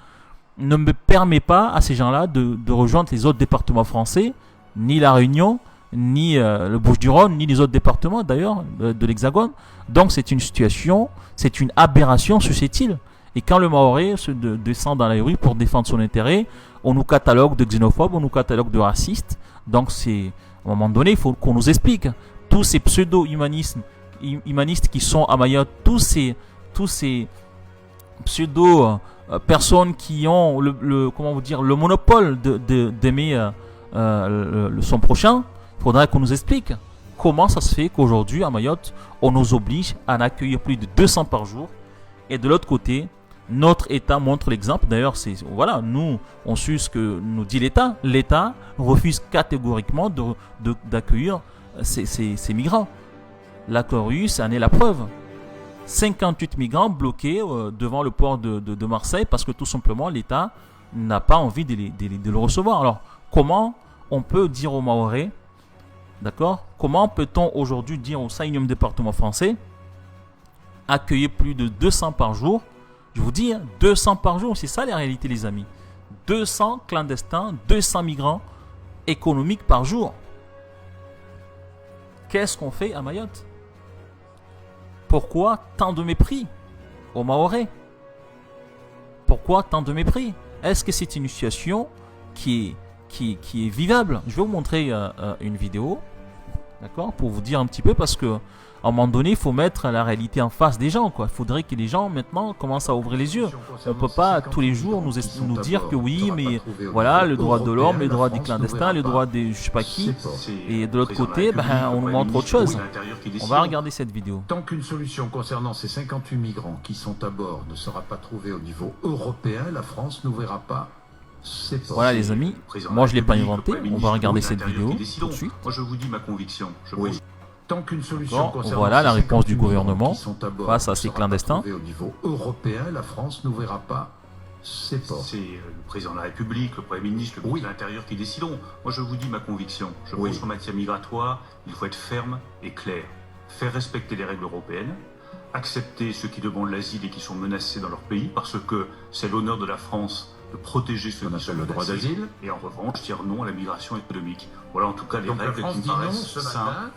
ne me permet pas à ces gens-là de rejoindre les autres départements français, ni la Réunion, ni le Bouches-du-Rhône, ni les autres départements d'ailleurs de l'Hexagone. Donc c'est une situation, c'est une aberration sur cette île. Et quand le Mahorais descend dans la rue pour défendre son intérêt, on nous catalogue de xénophobes, on nous catalogue de racistes. Donc c'est, à un moment donné, il faut qu'on nous explique. Tous ces pseudo-humanistes qui sont à Mayotte, tous ces pseudo personnes qui ont comment vous dire, le monopole d'aimer son prochain, il faudrait qu'on nous explique comment ça se fait qu'aujourd'hui à Mayotte on nous oblige à en accueillir plus de 200 par jour, et de l'autre côté notre État montre l'exemple. D'ailleurs, voilà, nous on suit ce que nous dit l'État. L'État refuse catégoriquement d'accueillir ces migrants. L'accord russe en est la preuve. 58 migrants bloqués devant le port de Marseille parce que tout simplement l'État n'a pas envie de le recevoir. Alors, comment on peut dire aux Mahorais, d'accord, comment peut-on aujourd'hui dire au 5e département français accueillir plus de 200 par jour? Je vous dis, 200 par jour, c'est ça la réalité, les amis. 200 clandestins, 200 migrants économiques par jour. Qu'est-ce qu'on fait à Mayotte? Pourquoi tant de mépris aux Mahorais? Pourquoi tant de mépris? Est-ce que c'est une situation qui est vivable? Je vais vous montrer une vidéo, d'accord, pour vous dire un petit peu, parce que à un moment donné, il faut mettre la réalité en face des gens, quoi. Il faudrait que les gens maintenant commencent à ouvrir les yeux. On ne peut pas tous les jours nous dire que oui, mais voilà, le droit de l'homme, les droits des clandestins, les droits des je sais pas qui. Et de l'autre côté, on nous montre autre chose. On va regarder cette vidéo. Tant qu'une solution concernant ces 58 migrants qui sont à bord ne sera pas trouvée au niveau européen, la France n'ouvrira pas ses portes. Voilà les amis, moi je ne l'ai pas inventé. On va regarder cette vidéo tout de suite. Moi je vous dis ma conviction. Tant qu'une solution concernant voilà la réponse du gouvernement face à ces clandestins. Au niveau européen, la France n'ouvrira pas ses portes. C'est le président de la République, le Premier ministre, le ministre de l'Intérieur qui décideront. Moi je vous dis ma conviction. Je pense qu'en matière migratoire, il faut être ferme et clair. Faire respecter les règles européennes, accepter ceux qui demandent l'asile et qui sont menacés dans leur pays, parce que c'est l'honneur de la France de protéger ceux qui sont le droit d'asile. Et en revanche, dire non à la migration économique. Voilà en tout cas les règles qui me paraissent simples.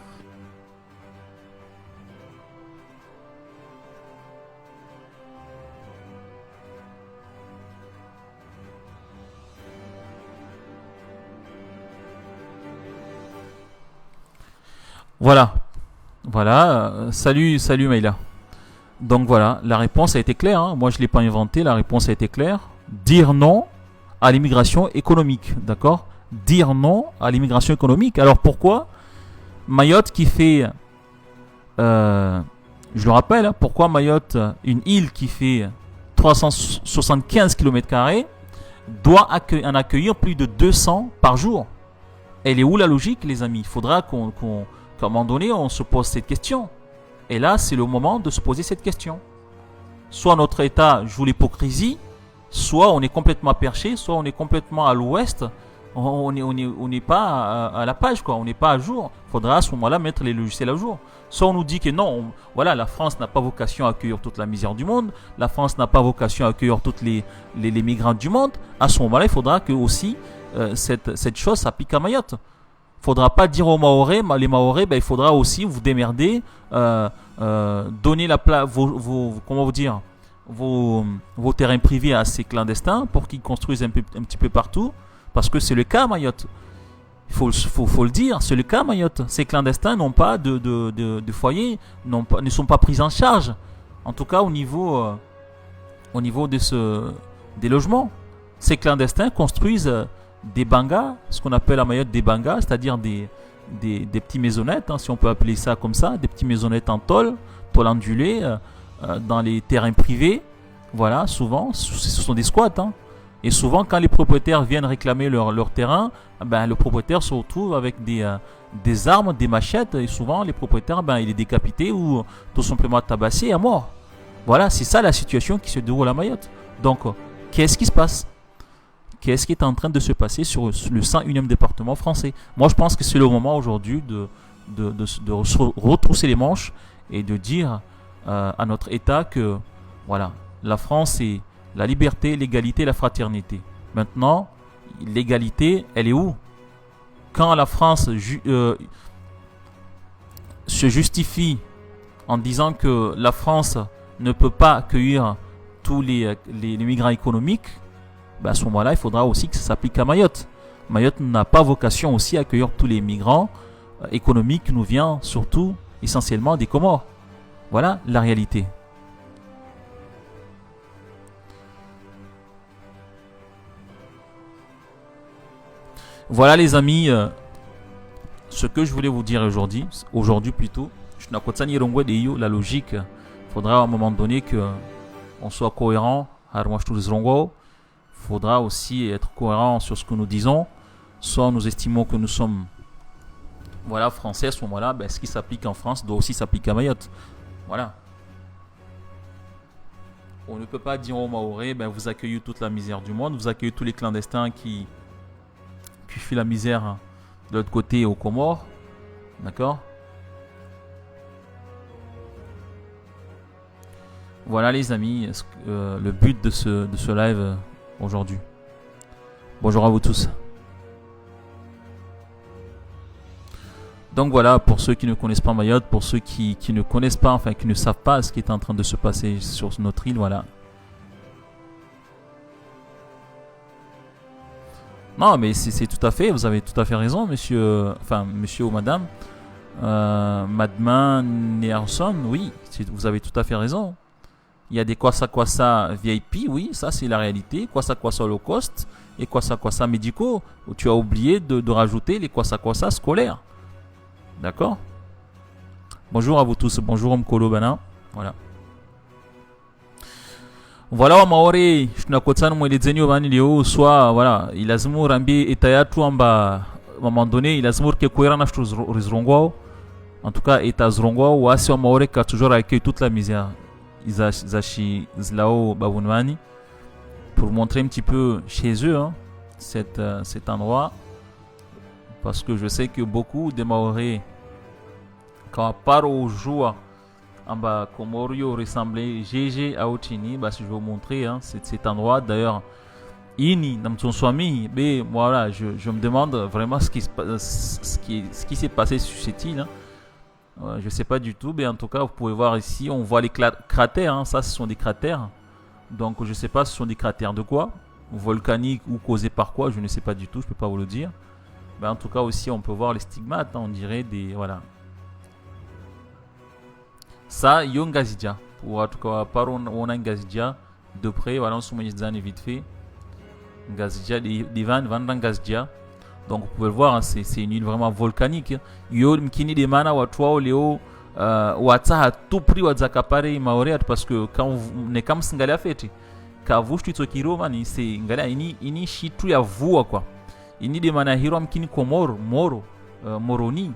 Voilà, salut Maïla. Donc voilà, la réponse a été claire, hein. Moi je ne l'ai pas inventé, la réponse a été claire. Dire non à l'immigration économique, d'accord? Dire non à l'immigration économique. Alors pourquoi Mayotte qui fait, je le rappelle, hein, pourquoi Mayotte, une île qui fait 375 km², doit en accueillir plus de 200 par jour? Elle est où la logique, les amis? Il faudra qu'à un moment donné, on se pose cette question. Et là, c'est le moment de se poser cette question. Soit notre État joue l'hypocrisie, soit on est complètement perché, soit on est complètement à l'ouest. On n'est pas à la page, quoi. On n'est pas à jour. Il faudra à ce moment-là mettre les logiciels à jour. Soit on nous dit que non, voilà, la France n'a pas vocation à accueillir toute la misère du monde. La France n'a pas vocation à accueillir tous les migrants du monde. À ce moment-là, il faudra que aussi cette chose s'applique à Mayotte. Il ne faudra pas dire aux Mahorais, les Mahorais, il faudra aussi vous démerder, donner la place, comment vous dire, vos terrains privés à ces clandestins pour qu'ils construisent un petit peu partout, parce que c'est le cas à Mayotte. Il faut le dire, c'est le cas à Mayotte. Ces clandestins n'ont pas de foyer, ne sont pas pris en charge, en tout cas au niveau des logements. Ces clandestins construisent des bangas, ce qu'on appelle à Mayotte des bangas, c'est-à-dire des petits maisonnettes, hein, si on peut appeler ça comme ça, des petits maisonnettes en tôle ondulée, dans les terrains privés. Voilà, souvent, ce sont des squats. Hein. Et souvent, quand les propriétaires viennent réclamer leur terrain, le propriétaire se retrouve avec des armes, des machettes, et souvent, les propriétaires, il est décapité ou tout simplement tabassé à mort. Voilà, c'est ça la situation qui se déroule à Mayotte. Donc, qu'est-ce qui se passe? Qu'est-ce qui est en train de se passer sur le 101e département français? Moi, je pense que c'est le moment aujourd'hui de se retrousser les manches et de dire à notre État que voilà, la France est La liberté, l'égalité, la fraternité. Maintenant, l'égalité, elle est où? Quand la France se justifie en disant que la France ne peut pas accueillir tous les migrants économiques, à ce moment-là, il faudra aussi que ça s'applique à Mayotte. Mayotte n'a pas vocation aussi à accueillir tous les migrants économiques qui nous viennent surtout, essentiellement des Comores. Voilà la réalité. Voilà les amis, ce que je voulais vous dire aujourd'hui plutôt. La logique, il faudra à un moment donné qu'on soit cohérent. Il faudra aussi être cohérent sur ce que nous disons. Soit nous estimons que nous sommes français, à ce moment-là, ce qui s'applique en France doit aussi s'appliquer à Mayotte. Voilà. On ne peut pas dire aux Mahorais, vous accueillez toute la misère du monde, vous accueillez tous les clandestins qui fuient la misère de l'autre côté aux Comores. D'accord? Voilà les amis, le but de ce live aujourd'hui. Bonjour à vous tous. Donc voilà, pour ceux qui ne connaissent pas Mayotte, pour ceux qui ne connaissent pas, enfin qui ne savent pas ce qui est en train de se passer sur notre île, voilà. Non, mais c'est tout à fait, vous avez tout à fait raison, monsieur ou madame. Madame Nerson, oui, vous avez tout à fait raison. Il y a des Kwasa VIP, oui, ça c'est la réalité. Kwasa low cost et Kwasa médicaux. Où tu as oublié de rajouter les Kwasa scolaires. D'accord? Bonjour à vous tous, bonjour Mkolo Bana. Voilà. Voilà Maori, tunakotana mwelezeni wabani leo soit voilà, il lazimu rambi etayatu amba à un moment donné, il lazimu ke kuera na rizrongwao. En tout cas, eta zrongwao wasi wa Maori ka toujours accueilli toute la misère. Zashi Zlao Babunwani pour montrer un petit peu chez eux cet endroit, parce que je sais que beaucoup de Maoris quand on part au jour en bas Comorio ressemblait GG à Otini, si je vais vous montrer cet endroit d'ailleurs ini Namtsonswami, mais voilà, je me demande vraiment ce qui s'est passé sur cette île. Je ne sais pas du tout, mais en tout cas, vous pouvez voir ici, on voit les cratères. Ça, ce sont des cratères. Donc, je ne sais pas, ce sont des cratères de quoi? Volcaniques ou causés par quoi? Je ne sais pas du tout, je ne peux pas vous le dire. Mais en tout cas, aussi, on peut voir les stigmates. On dirait des. Voilà. Ça, Yongazidja. Pour en tout cas, on a un Gazidja de près. Voilà, on se met vite fait. Gazidja, Divan, Vandan Gazidja. Donc vous pouvez le voir, c'est une île vraiment volcanique. Yo mkini de mana watu wao leo wata tout prix wazakapare Maori parce que quand on est comme singalia fete ka vushtu tsokiro mani c'est ngala ini shitu ya vua quoi. Ini de mana hiro mkini Komoro moroni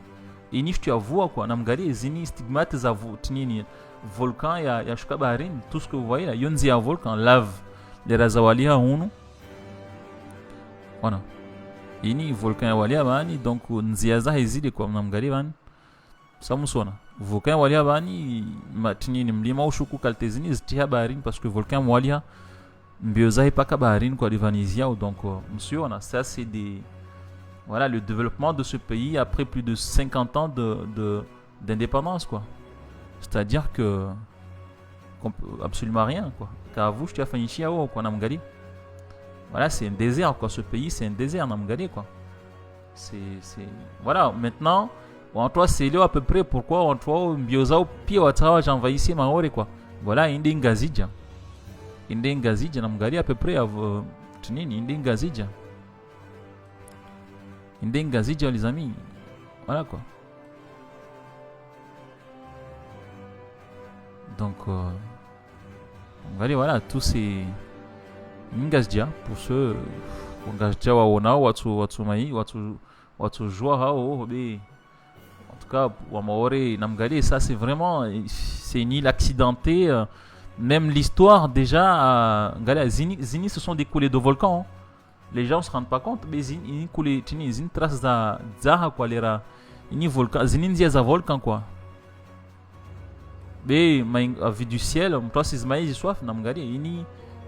ini shitu ya vua quoi. Namgalie zini stigmate za nini volcan ya shuka baharini, tout ce que vous voyez là, yonzi ya volcan lave les razawalia hunu. Voilà. Ini volcan ya walia bani, donc nzia za hezile kwa mnamgari bani samusona volcan walia bani matini ni mlima ushuku kaltezini zitia baharini parce que volcan walia mbio za ipaka baharini kwa divanizia. Donc monsieur, on a ça, c'est des voilà le développement de ce pays après plus de 50 ans d'indépendance quoi. C'est-à-dire que absolument rien quoi. Car vous je t'ai fait ici quoi namgari. Voilà, c'est un désert quoi, ce pays c'est un désert Namgari quoi. C'est voilà, maintenant on toi c'est là à peu près pourquoi on toi mbioza au pied wa tawa j'envahissais Maori quoi. Voilà, indi ngazija Namgari à peu près tunini indi ngazija les amis. Voilà quoi. Donc voilà, tous ces Ngazdia pour ceux Ngazdia waona watumai watujua hao be. En tout cas wa Maori Namgari, ça c'est vraiment c'est une île accidentée. Même l'histoire déjà Ngala Zini ce sont des coulées de volcans. Les gens se rendent pas compte mais Zini coulées Zini trace za zaha quoi lera ini volcan Zini nzia za volcan quoi. Be à vue du ciel toi c'est maïs soif Namgari ini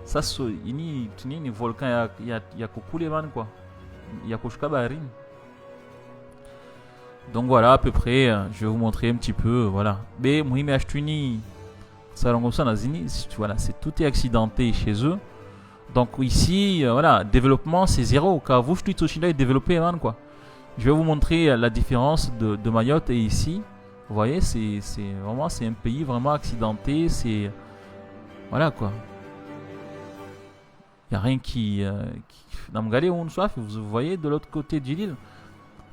Ça, ini volcan ya kokule man quoi. Ya koshka baharini. Donc voilà, à peu près, je vais vous montrer un petit peu, voilà. Mais muhimi ashtuni, ça comme ça, voilà, c'est tout est accidenté chez eux. Donc ici, voilà, développement c'est zéro. Car vous, je est développé, man, quoi. Je vais vous montrer la différence de Mayotte et ici. Vous voyez, c'est vraiment, c'est un pays vraiment accidenté. C'est, voilà, quoi. Il n'y a rien qui Namgale ou soif, vous voyez de l'autre côté de l'île.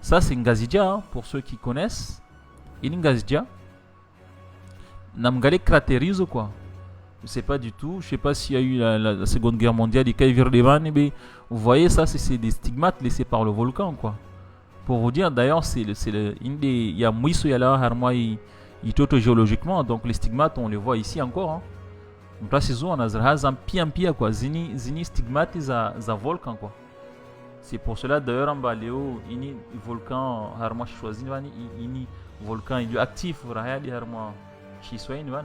Ça c'est Ngazidja, hein, pour ceux qui connaissent. Il Ngazidja. Namgale cratérise quoi. Je sais pas du tout. Je sais pas s'il y a eu la Seconde Guerre mondiale. Vous voyez ça, c'est des stigmates laissés par le volcan quoi. Pour vous dire d'ailleurs, il y a Mouissou Yala Harma géologiquement. Donc les stigmates on les voit ici encore. Hein. Donc là c'est on a un pia quoi. Zini stigmates za volcan quoi. C'est pour cela d'ailleurs en Baléo, ini volcan harma choisi ini volcan il est actif rahali harma chiswain van.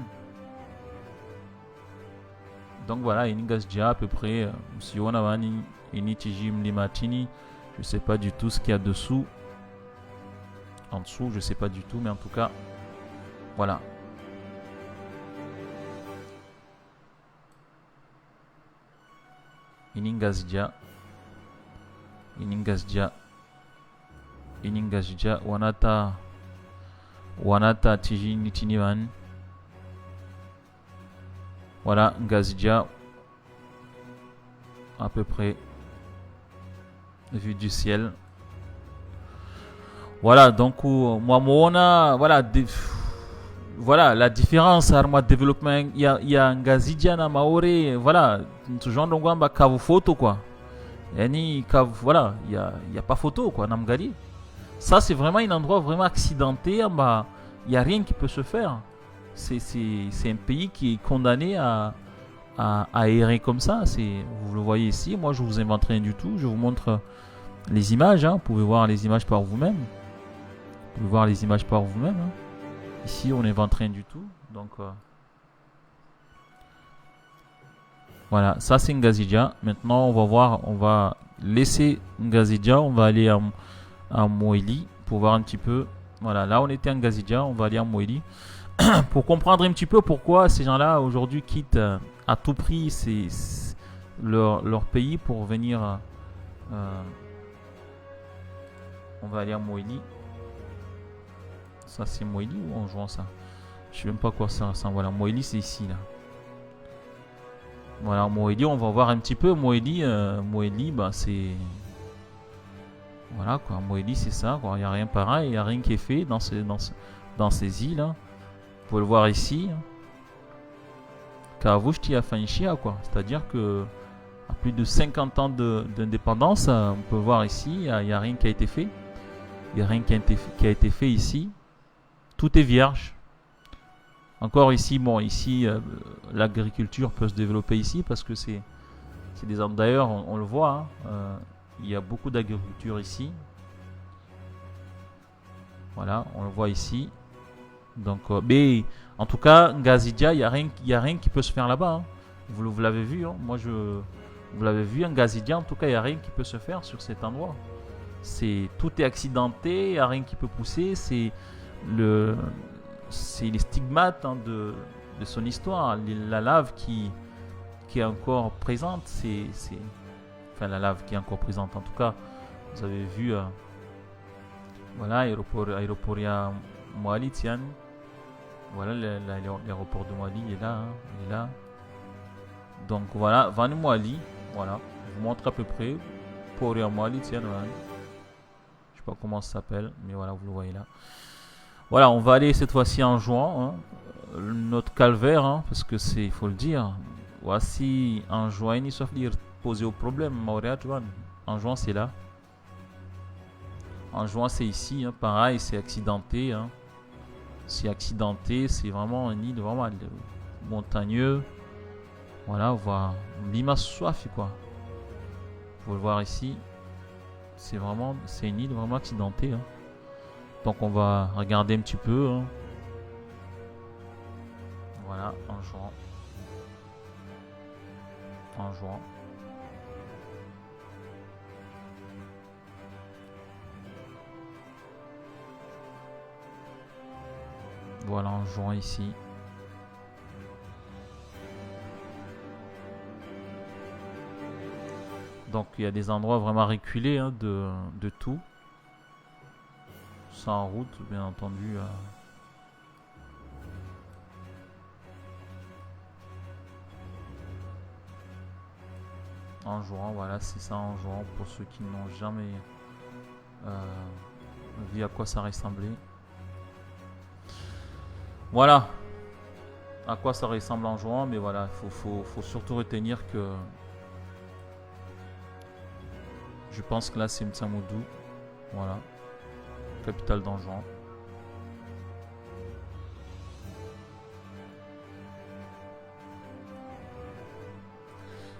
Donc voilà, ini gasja à peu près si on a vani ini tijim limatini, je sais pas du tout ce qu'il y a dessous. En dessous, je sais pas du tout mais en tout cas voilà. Ini gasja Iningazja wanata tijini tinivan. Voilà, Ngazja à peu près vue du ciel. Voilà, donc moi voilà voilà la différence arma développement il y a Ngazja na Maore, voilà ce genre de ngamba kavu photo quoi. Voilà, il y a pas photo quoi, Namgali. Ça c'est vraiment un endroit vraiment accidenté, bah il y a rien qui peut se faire. C'est un pays qui est condamné à errer comme ça, vous le voyez ici, moi je vous invente rien du tout, je vous montre les images hein. Vous pouvez voir les images par vous-même. Hein. Ici on n'invente rien du tout. Donc voilà, ça c'est Ngazidja. Maintenant, on va laisser Ngazidja. On va aller à Moélie pour voir un petit peu. Voilà, là on était à Ngazidja, on va aller à Moélie pour comprendre un petit peu pourquoi ces gens-là aujourd'hui quittent à tout prix leur pays pour venir. On va aller à Moélie. Ça c'est Moélie ou on joue ça? Je sais même pas quoi ça ressemble. Voilà, Moélie c'est ici là. Voilà, Moélie, on va voir un petit peu. Moélie, bah c'est. Voilà quoi, Moélie c'est ça. Il n'y a rien pareil, il n'y a rien qui est fait dans ces îles. Hein. Vous pouvez le voir ici. Kavushti a Fanchia quoi. C'est-à-dire que à plus de 50 ans d'indépendance, on peut voir ici, il n'y a rien qui a été fait. Il n'y a rien qui a été fait ici. Tout est vierge. Encore ici, bon, ici, l'agriculture peut se développer ici parce que c'est des arbres. D'ailleurs, on le voit, hein, il y a beaucoup d'agriculture ici. Voilà, on le voit ici. Donc, mais en tout cas, Ngazidja, il y a rien qui peut se faire là-bas. Hein. Vous l'avez vu, hein. Vous l'avez vu, Ngazidja, en tout cas, il n'y a rien qui peut se faire sur cet endroit. Tout est accidenté, il n'y a rien qui peut pousser. C'est les stigmates hein, de son histoire, la lave qui est encore présente, enfin la lave qui est encore présente en tout cas, vous avez vu, voilà, aéroport Moali, tiens, voilà l'aéroport de Moali, il est là, hein, il est là, donc voilà, Van Moali, voilà, je vous montre à peu près, pour Moali, tiens, voilà. Je sais pas comment ça s'appelle, mais voilà, vous le voyez là. Voilà, on va aller cette fois-ci en juin, hein, notre calvaire, hein, parce que il faut le dire. Voici en juin, il faut dire poser au problème. En juin, c'est là. En juin, c'est ici, hein, pareil, c'est accidenté. Hein. C'est accidenté, c'est vraiment une île vraiment montagneux. Voilà, on voit Lima Soif, quoi. Vous le voir ici. C'est une île vraiment accidentée. Hein. Donc on va regarder un petit peu. Hein. Voilà, en juin. en jouant. Voilà, en jouant ici. Donc il y a des endroits vraiment reculés hein, de tout. Ça en route, bien entendu. En jouant, voilà, c'est ça en jouant pour ceux qui n'ont jamais vu à quoi ça ressemblait. Voilà à quoi ça ressemble en jouant, mais voilà, faut surtout retenir que je pense que là c'est M'Tsangamoudou, voilà, capitale d'Anjouan.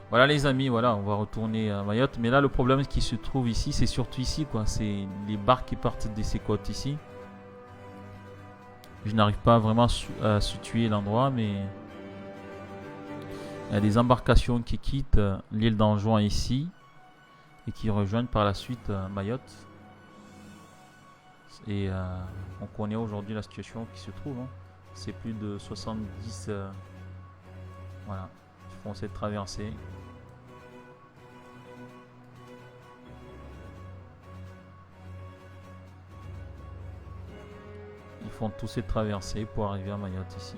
Voilà les amis, voilà, on va retourner à Mayotte. Mais là le problème qui se trouve ici, c'est surtout ici quoi. C'est les barques qui partent de ces côtes ici. Je n'arrive pas vraiment à situer l'endroit, mais il y a des embarcations qui quittent l'île d'Anjouan ici et qui rejoignent par la suite Mayotte. Et on connaît aujourd'hui la situation qui se trouve. Hein. C'est plus de 70. Voilà, ils font cette traversée. Ils font tous ces traversées pour arriver à Mayotte ici.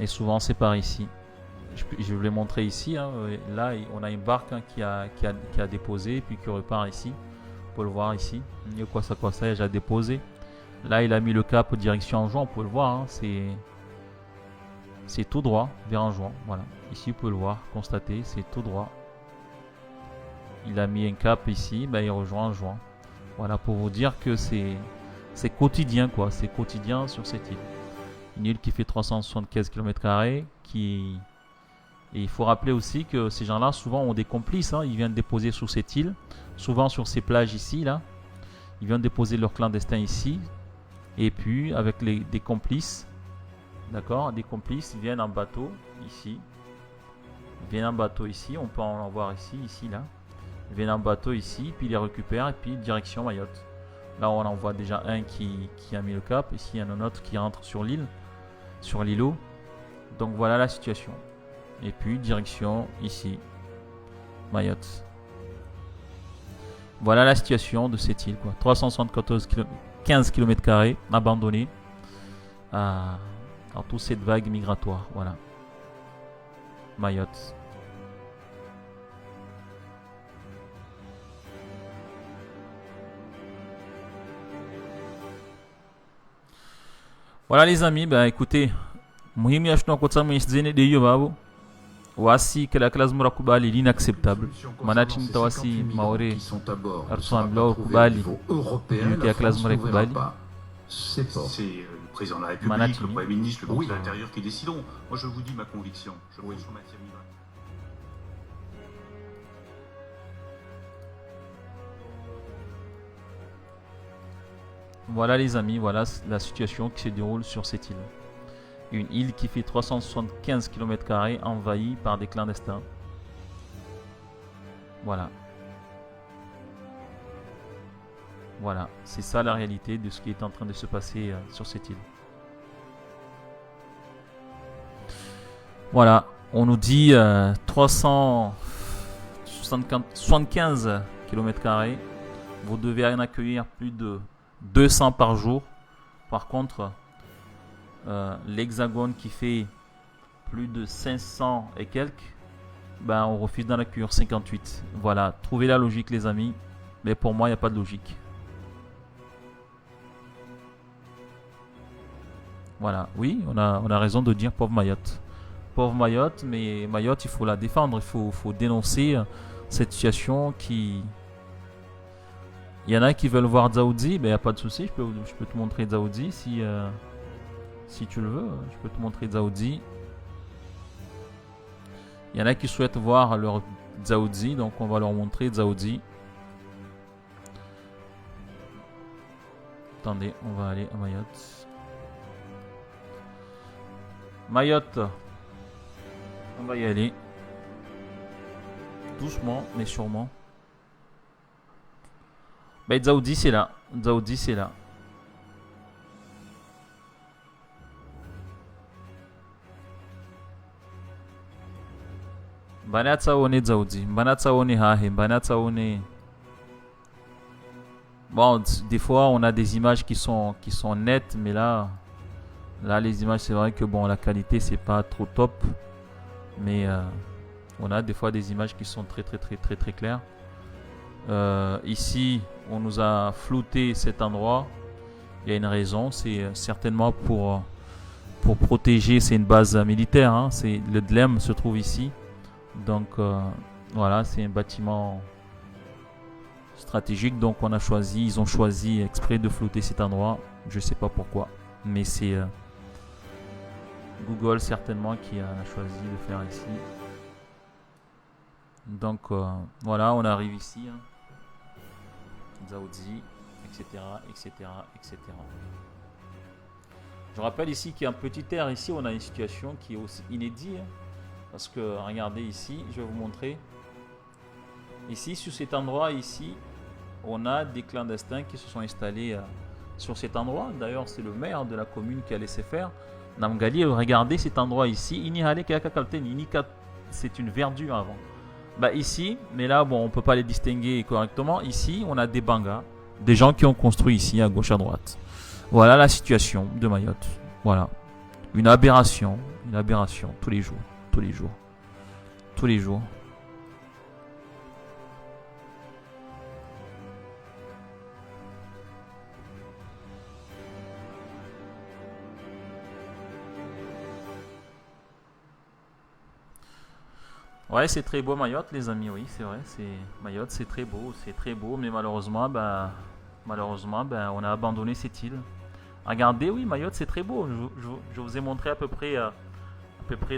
Et souvent c'est par ici. Je vous l'ai montré ici. Hein. Là on a une barque hein, qui a déposé et puis qui repart ici. Vous pouvez le voir ici. Il y a quoi ça, il a déjà déposé. Là il a mis le cap direction Anjouan. Vous pouvez le voir. Hein. C'est tout droit vers Anjouan. Voilà. Ici vous pouvez le voir, constater, c'est tout droit. Il a mis un cap ici, ben, il rejoint Anjouan. Voilà pour vous dire que c'est quotidien quoi, c'est quotidien sur cette île. Une île qui fait 375 km², qui... Et il faut rappeler aussi que ces gens-là souvent ont des complices, hein. Ils viennent déposer sur cette île, souvent sur ces plages ici, là. Ils viennent déposer leurs clandestins ici, et puis avec des complices, d'accord, des complices, ils viennent en bateau ici. Ils viennent en bateau ici, on peut en voir ici, là. Ils viennent en bateau ici, puis ils les récupèrent, et puis direction Mayotte. Là, on en voit déjà un qui a mis le cap. Ici, il y en a un autre qui rentre sur l'île, sur l'îlot. Donc, voilà la situation. Et puis, direction ici, Mayotte. Voilà la situation de cette île, quoi. 15 km² abandonnés dans toute cette vague migratoire. Voilà. Mayotte. Voilà les amis, bah écoutez, muhimu ya shino kotsa mwisizene de yo babo. Wasi kala classe murakubali l'inacceptable. Manati mtawasi maore arsuambla kubali. Ya classe murakubali. C'est le président de la République, le Premier ministre, le ministre de l'Intérieur qui décideront. Moi je vous dis ma conviction, je pense en matière migratoire. Voilà les amis, voilà la situation qui se déroule sur cette île. Une île qui fait 375 km² envahie par des clandestins. Voilà. Voilà, c'est ça la réalité de ce qui est en train de se passer sur cette île. Voilà, on nous dit 375 km². Vous devez en accueillir plus de 200 par jour. Par contre, l'Hexagone qui fait plus de 500 et quelques, ben on refuse d'en accueillir 58. Voilà, trouvez la logique les amis. Mais pour moi, il n'y a pas de logique. Voilà, oui, on a raison de dire pauvre Mayotte. Pauvre Mayotte, mais Mayotte, il faut la défendre. Il faut dénoncer cette situation qui... Il y en a qui veulent voir Dzaoudzi, ben il n'y a pas de souci, je peux te montrer Dzaoudzi si tu le veux, je peux te montrer Dzaoudzi. Il y en a qui souhaitent voir leur Dzaoudzi, donc on va leur montrer Dzaoudzi. Attendez, on va aller à Mayotte. Mayotte. On va y aller. Doucement, mais sûrement. Bah, Dzaoudi, c'est là. Dzaoudi, c'est là. Banatsaone Dzaoudi. Banatsaone Hahe. Banatsaone. Bon, des fois, on a des images qui sont nettes, mais là, les images, c'est vrai que bon, la qualité, c'est pas trop top. Mais on a des fois des images qui sont très claires. Ici, on nous a flouté cet endroit. Il y a une raison, c'est certainement pour protéger. C'est une base militaire. Hein, le Dlem se trouve ici. Donc voilà, c'est un bâtiment stratégique. Donc ils ont choisi exprès de flouter cet endroit. Je sais pas pourquoi, mais c'est Google certainement qui a choisi de faire ici. Donc voilà, on arrive ici. Hein. Dzaoudi, etc. Je rappelle ici qu'il y a un petit air ici. On a une situation qui est aussi inédite. Hein. Parce que regardez ici, je vais vous montrer. Ici, sur cet endroit ici, on a des clandestins qui se sont installés sur cet endroit. D'ailleurs, c'est le maire de la commune qui a laissé faire. Namgali, regardez cet endroit ici. C'est une verdure avant. Bah ici, mais là, bon, on peut pas les distinguer correctement. Ici, on a des bangas, des gens qui ont construit ici à gauche à droite. Voilà la situation de Mayotte. Voilà, une aberration tous les jours. Ouais, c'est très beau Mayotte, les amis. Oui, c'est vrai. Mayotte, c'est très beau, mais malheureusement, on a abandonné cette île. Regardez, oui, Mayotte, c'est très beau. Je vous ai montré à peu près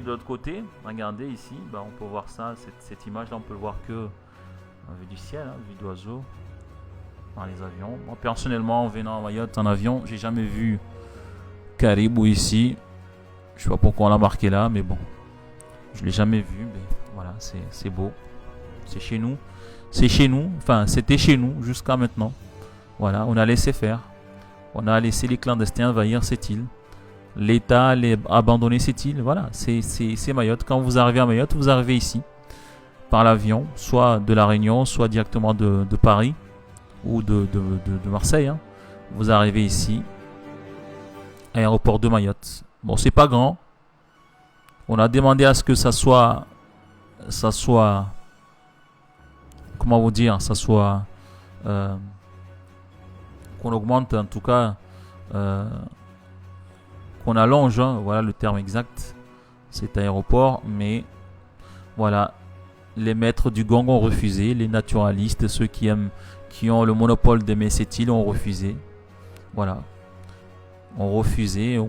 de l'autre côté. Regardez ici, on peut voir ça, cette image-là, on peut le voir que en vue du ciel, hein, vue d'oiseau, dans les avions. Moi, personnellement, en venant à Mayotte en avion, j'ai jamais vu Caribou ici. Je sais pas pourquoi on l'a marqué là, mais bon, je l'ai jamais vu. Mais voilà, c'est beau. C'est chez nous. Enfin, c'était chez nous jusqu'à maintenant. Voilà, on a laissé faire. On a laissé les clandestins envahir cette île. L'État a abandonné cette île. Voilà, c'est Mayotte. Quand vous arrivez à Mayotte, vous arrivez ici par l'avion, soit de La Réunion, soit directement de Paris ou de Marseille. Hein. Vous arrivez ici, aéroport de Mayotte. Bon, c'est pas grand. On a demandé à ce que ça soit, comment vous dire, qu'on augmente en tout cas. Qu'on allonge, hein, voilà le terme exact, cet aéroport, mais voilà, les maîtres du gong ont refusé, les naturalistes, ceux qui ont le monopole d'aimer cette île ont refusé, voilà, ont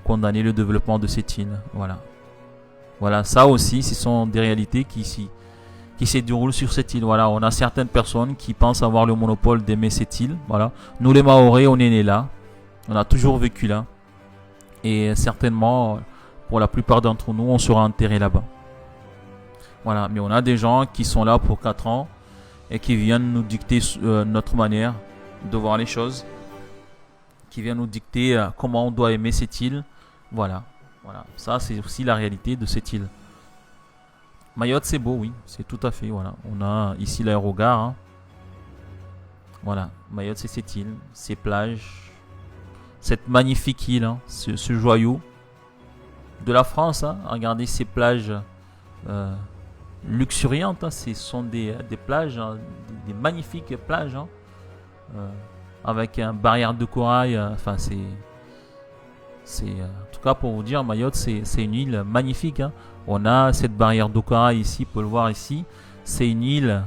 condamné le développement de cette île, voilà, ça aussi, ce sont des réalités qui se déroulent sur cette île, voilà, on a certaines personnes qui pensent avoir le monopole d'aimer cette île, voilà, nous les Mahorais, on est nés là, on a toujours vécu là. Et certainement, pour la plupart d'entre nous, on sera enterré là-bas. Voilà, mais on a des gens qui sont là pour 4 ans et qui viennent nous dicter notre manière de voir les choses, qui viennent nous dicter comment on doit aimer cette île. Voilà. Ça, c'est aussi la réalité de cette île. Mayotte, c'est beau, oui, c'est tout à fait. Voilà, on a ici l'aérogare. Hein. Voilà, Mayotte, c'est cette île, ces plages. Cette magnifique île, hein, ce joyau de la France. Hein, regardez ces plages luxuriantes. Hein, ce sont des plages, hein, des magnifiques plages. Hein, avec une barrière de corail. Enfin, en tout cas, pour vous dire, Mayotte, c'est une île magnifique. Hein. On a cette barrière de corail ici, on peut le voir ici. C'est une île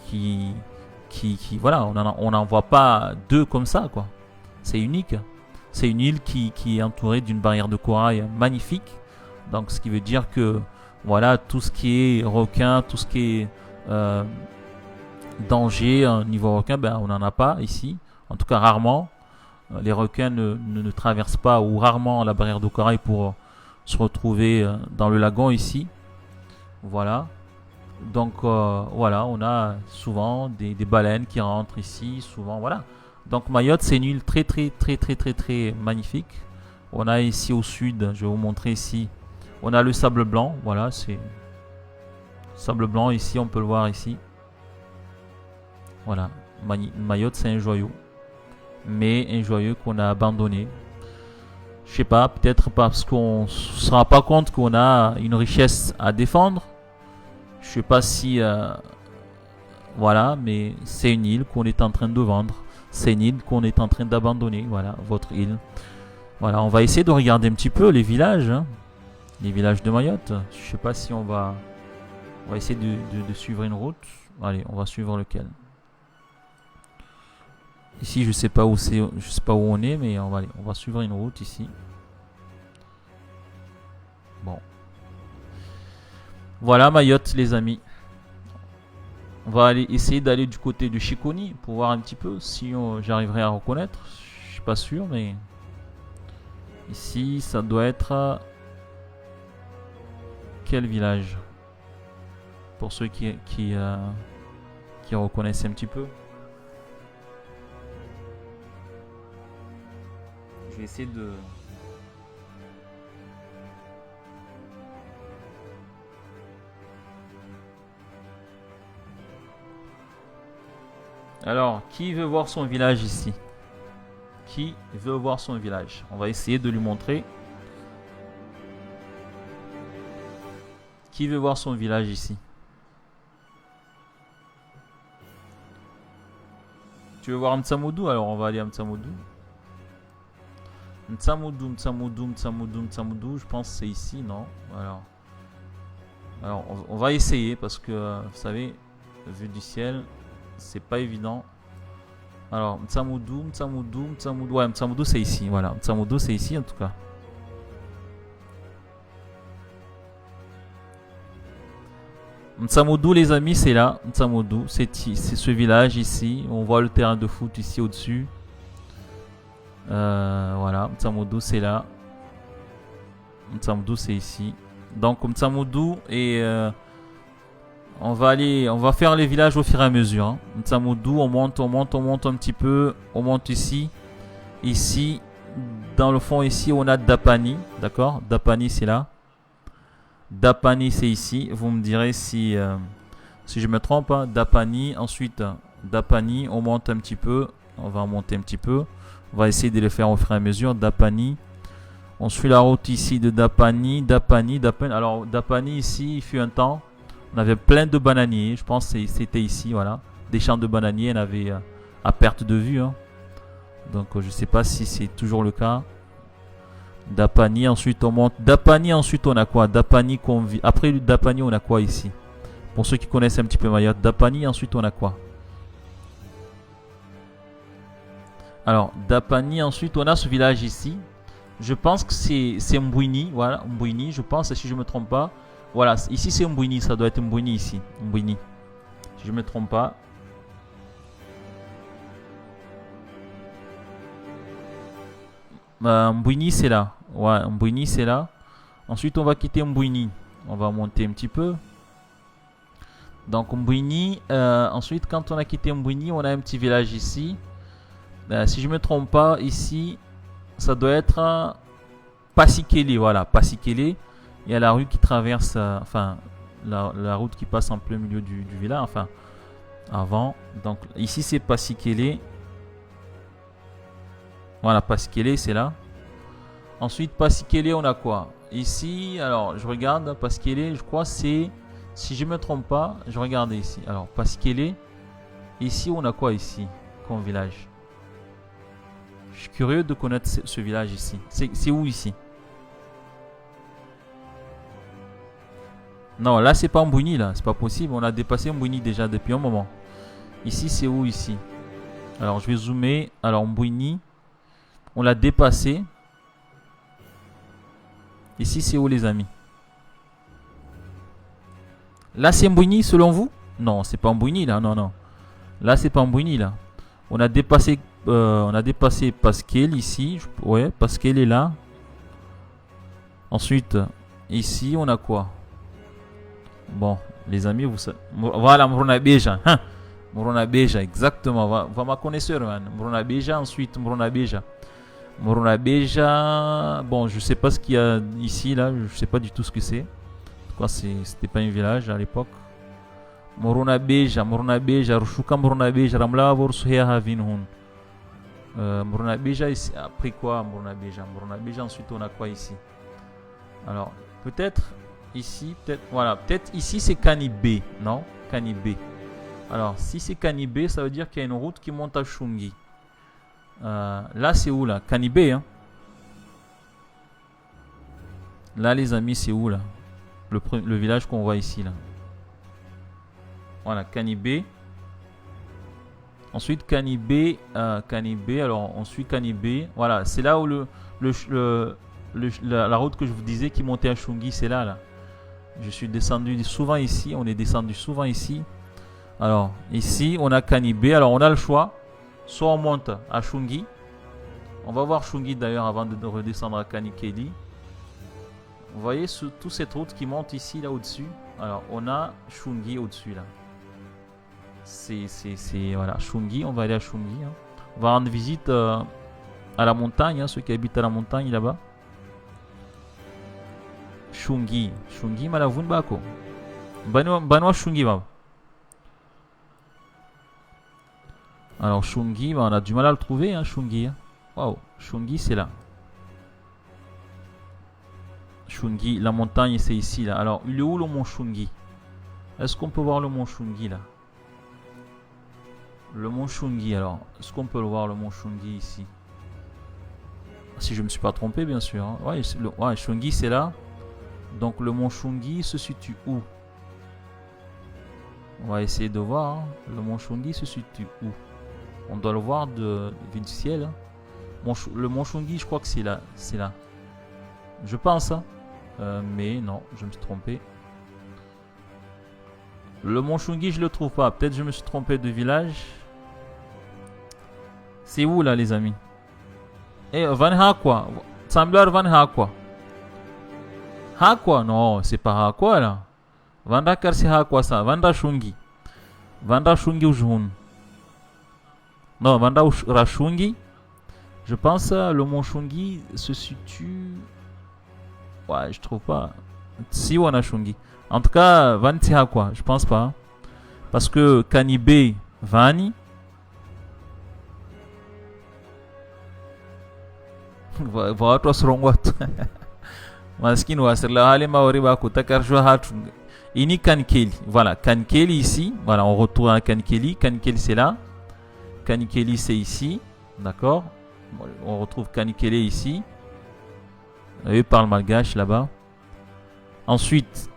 qui voilà, on n'en voit pas deux comme ça, quoi. C'est unique. C'est une île qui est entourée d'une barrière de corail magnifique. Donc, ce qui veut dire que voilà, tout ce qui est requin, tout ce qui est danger au niveau requin, on n'en a pas ici. En tout cas, rarement. Les requins ne traversent pas ou rarement la barrière de corail pour se retrouver dans le lagon ici. Voilà. Donc voilà, on a souvent des baleines qui rentrent ici, souvent voilà. Donc Mayotte, c'est une île très très très très très très magnifique. On a ici au sud, je vais vous montrer ici, on a le sable blanc, voilà, c'est sable blanc ici, on peut le voir ici. Voilà, Mayotte c'est un joyau, mais un joyau qu'on a abandonné. Je sais pas, peut-être parce qu'on ne se rend pas compte qu'on a une richesse à défendre. Je sais pas si voilà, mais c'est une île qu'on est en train de vendre. C'est une île qu'on est en train d'abandonner. Voilà, votre île. Voilà, on va essayer de regarder un petit peu les villages, hein, les villages de Mayotte. Je sais pas si on va essayer de suivre une route. Allez, on va suivre lequel. Ici, je sais pas où c'est, je sais pas où on est, mais on va suivre une route ici. Bon. Voilà Mayotte, les amis. On va aller essayer d'aller du côté de Chiconi pour voir un petit peu si j'arriverai à reconnaître. Je suis pas sûr, mais ici, ça doit être quel village? Pour ceux qui reconnaissent un petit peu. Je vais essayer de... Alors, qui veut voir son village ici? Qui veut voir son village? On va essayer de lui montrer. Qui veut voir son village ici? Tu veux voir Mtsamoudou? Alors, on va aller à Mtsamoudou. Mtsamoudou, je pense que c'est ici, non? Alors on va essayer parce que, vous savez, vue du ciel, c'est pas évident. Alors, Mtsamoudou, ouais, Mtsamoudou c'est ici, voilà. Mtsamoudou c'est ici en tout cas. Mtsamoudou les amis, c'est là. Mtsamoudou, c'est ce village ici. On voit le terrain de foot ici au-dessus. Voilà, Mtsamoudou c'est là. Mtsamoudou c'est ici. Donc Mtsamoudou et on va faire les villages au fur et à mesure. Hein. Mtsamoudou, on monte un petit peu. On monte ici. Ici, dans le fond ici, on a Dapani, d'accord? Dapani c'est là. Dapani c'est ici. Vous me direz si je me trompe. Hein. Dapani, ensuite Dapani, on monte un petit peu. On va monter un petit peu. On va essayer de le faire au fur et à mesure. Dapani. On suit la route ici de Dapani. Alors, Dapani, ici, il fut un temps. On avait plein de bananiers. Je pense que c'était ici, voilà. Des champs de bananiers, on avait à perte de vue. Hein. Donc, je ne sais pas si c'est toujours le cas. Dapani, ensuite on monte. Dapani, ensuite on a quoi? Dapani, après Dapani, on a quoi ici? Pour ceux qui connaissent un petit peu Mayotte. Dapani, ensuite on a quoi? Alors, Dapani, ensuite, on a ce village ici. Je pense que c'est Mbouini. Voilà, Mbouini, je pense, si je ne me trompe pas. Voilà, ici c'est Mbouini, ça doit être Mbouini ici. Mbouini, si je ne me trompe pas. Mbouini, c'est là. Ouais, Mbouini, c'est là. Ensuite, on va quitter Mbouini. On va monter un petit peu. Donc, Mbouini. Ensuite, quand on a quitté Mbouini, on a un petit village ici. Si je ne me trompe pas, ici, ça doit être Passikélé. Voilà, Passikélé. Il y a la rue qui traverse, enfin, la route qui passe en plein milieu du village, enfin, avant. Donc, ici, c'est Passikélé. Voilà, Passikélé, c'est là. Ensuite, Passikélé, on a quoi? Ici, alors, je regarde, Passikélé, je crois c'est, si je ne me trompe pas, je regarde ici. Alors, Passikélé, ici, on a quoi ici, comme village? Je suis curieux de connaître ce village ici. C'est où ici? Non, là c'est pas Mbouini là, c'est pas possible. On a dépassé Mbouini déjà depuis un moment. Ici c'est où ici? Alors je vais zoomer. Alors Mbouini, on l'a dépassé. Ici c'est où les amis? Là c'est Mbouini selon vous? Non, c'est pas Mbouini là, non. Là c'est pas Mbouini là. On a dépassé Pascal ici. Ouais, Pascal est là. Ensuite, ici, on a quoi? Bon, les amis, vous savez. Voilà, Mruna Beja. Hein? Mruna Beja, exactement. Va ma connaisseur, man. Mruna Beja, ensuite Mruna Beja. Mruna Beja. Bon, je sais pas ce qu'il y a ici, là. Je sais pas du tout ce que c'est. Quoi, c'était pas un village à l'époque. Mruna Beja, Rushuka Mruna Beja, Ramla Vorsuhea Havinhun. Mruna Beja, ici. Après quoi, Mruna Beja, ensuite, on a quoi ici? Alors, peut-être ici, peut-être ici, c'est Kanibé, non? Kanibé. Alors, si c'est Kanibé, ça veut dire qu'il y a une route qui monte à Shungi. Là, c'est où, là? Kanibé, hein? Là, les amis, c'est où, là? Le village qu'on voit ici, là. Voilà, Kanibé. Ensuite, Kanibé. Alors, on suit Kanibé. Voilà, c'est là où la route que je vous disais qui montait à Shungi, c'est là, là. Je suis descendu souvent ici. On est descendu souvent ici. Alors, ici, on a Kanibé. Alors, on a le choix. Soit on monte à Shungi. On va voir Shungi d'ailleurs avant de redescendre à Kanikeli. Vous voyez toute cette route qui monte ici, là, au-dessus. Alors, on a Shungi au-dessus, là. Voilà, Shungi. On va aller à Shungi. Hein. On va rendre visite à la montagne. Hein, ceux qui habitent à la montagne, là-bas. Shungi Malavun Bako. Banwa Shungi, va. Alors, Shungi, on a du mal à le trouver, hein, Shungi. Waouh, Shungi, c'est là. Shungi, la montagne, c'est ici, là. Alors, il est où le mont Shungi? Est-ce qu'on peut voir le mont Shungi, là? Le mont Shungi, alors. Est-ce qu'on peut le voir, le mont Shungi, ici? Si je ne me suis pas trompé, bien sûr. Hein. Ouais, Shungi, c'est là. Donc, le mont Shungi se situe où? On va essayer de voir. Hein. Le mont Shungi se situe où? On doit le voir du ciel. Hein. Le mont Shungi, je crois que c'est là. C'est là. Je pense. Hein. Mais non, je me suis trompé. Le mont Shungi, je le trouve pas. Peut-être je me suis trompé de village. C'est où là, les amis? Eh, Van Hakwa. Samblar Van Hakwa. Hakwa? Non, c'est pas Hakwa là. Vanda Kar c'est Hakwa ça. Vanda Shungi. Vanda Shungi Ujhun. Non, Vanda Rashungi. Je pense le mont Shungi se situe. Ouais, je trouve pas. Si on a Shungi. En tout cas, Vanti Hakwa, je pense pas. Parce que Kanibé Vani. Voilà, toi, Srongwat. Maskin wasirla hali maori baku takarjwa hatu. Ini Kankeli. Voilà, Kankeli ici. Voilà, on retourne à Kankeli. Kankeli c'est là. Kanikeli c'est ici. D'accord. On retrouve Kanikeli ici. Eux parlent malgache là-bas. Ensuite,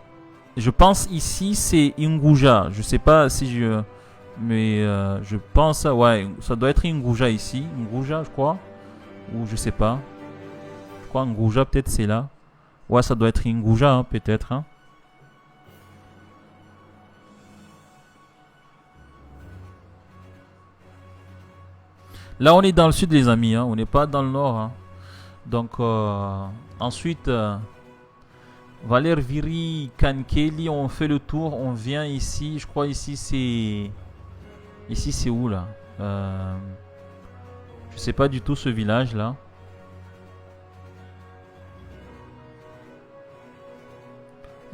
je pense ici c'est Inguja. Je sais pas si je... Mais je pense... Ouais, ça doit être Inguja ici. Inguja je crois. Ou je sais pas. Je crois Inguja peut-être c'est là. Ouais, ça doit être Inguja hein, peut-être. Hein. Là, on est dans le sud, les amis. Hein. On n'est pas dans le nord. Hein. Donc, ensuite, Valer Viri, Kankeli, on fait le tour. On vient ici. Je crois ici, c'est... Ici, c'est où, là? Je sais pas du tout ce village-là.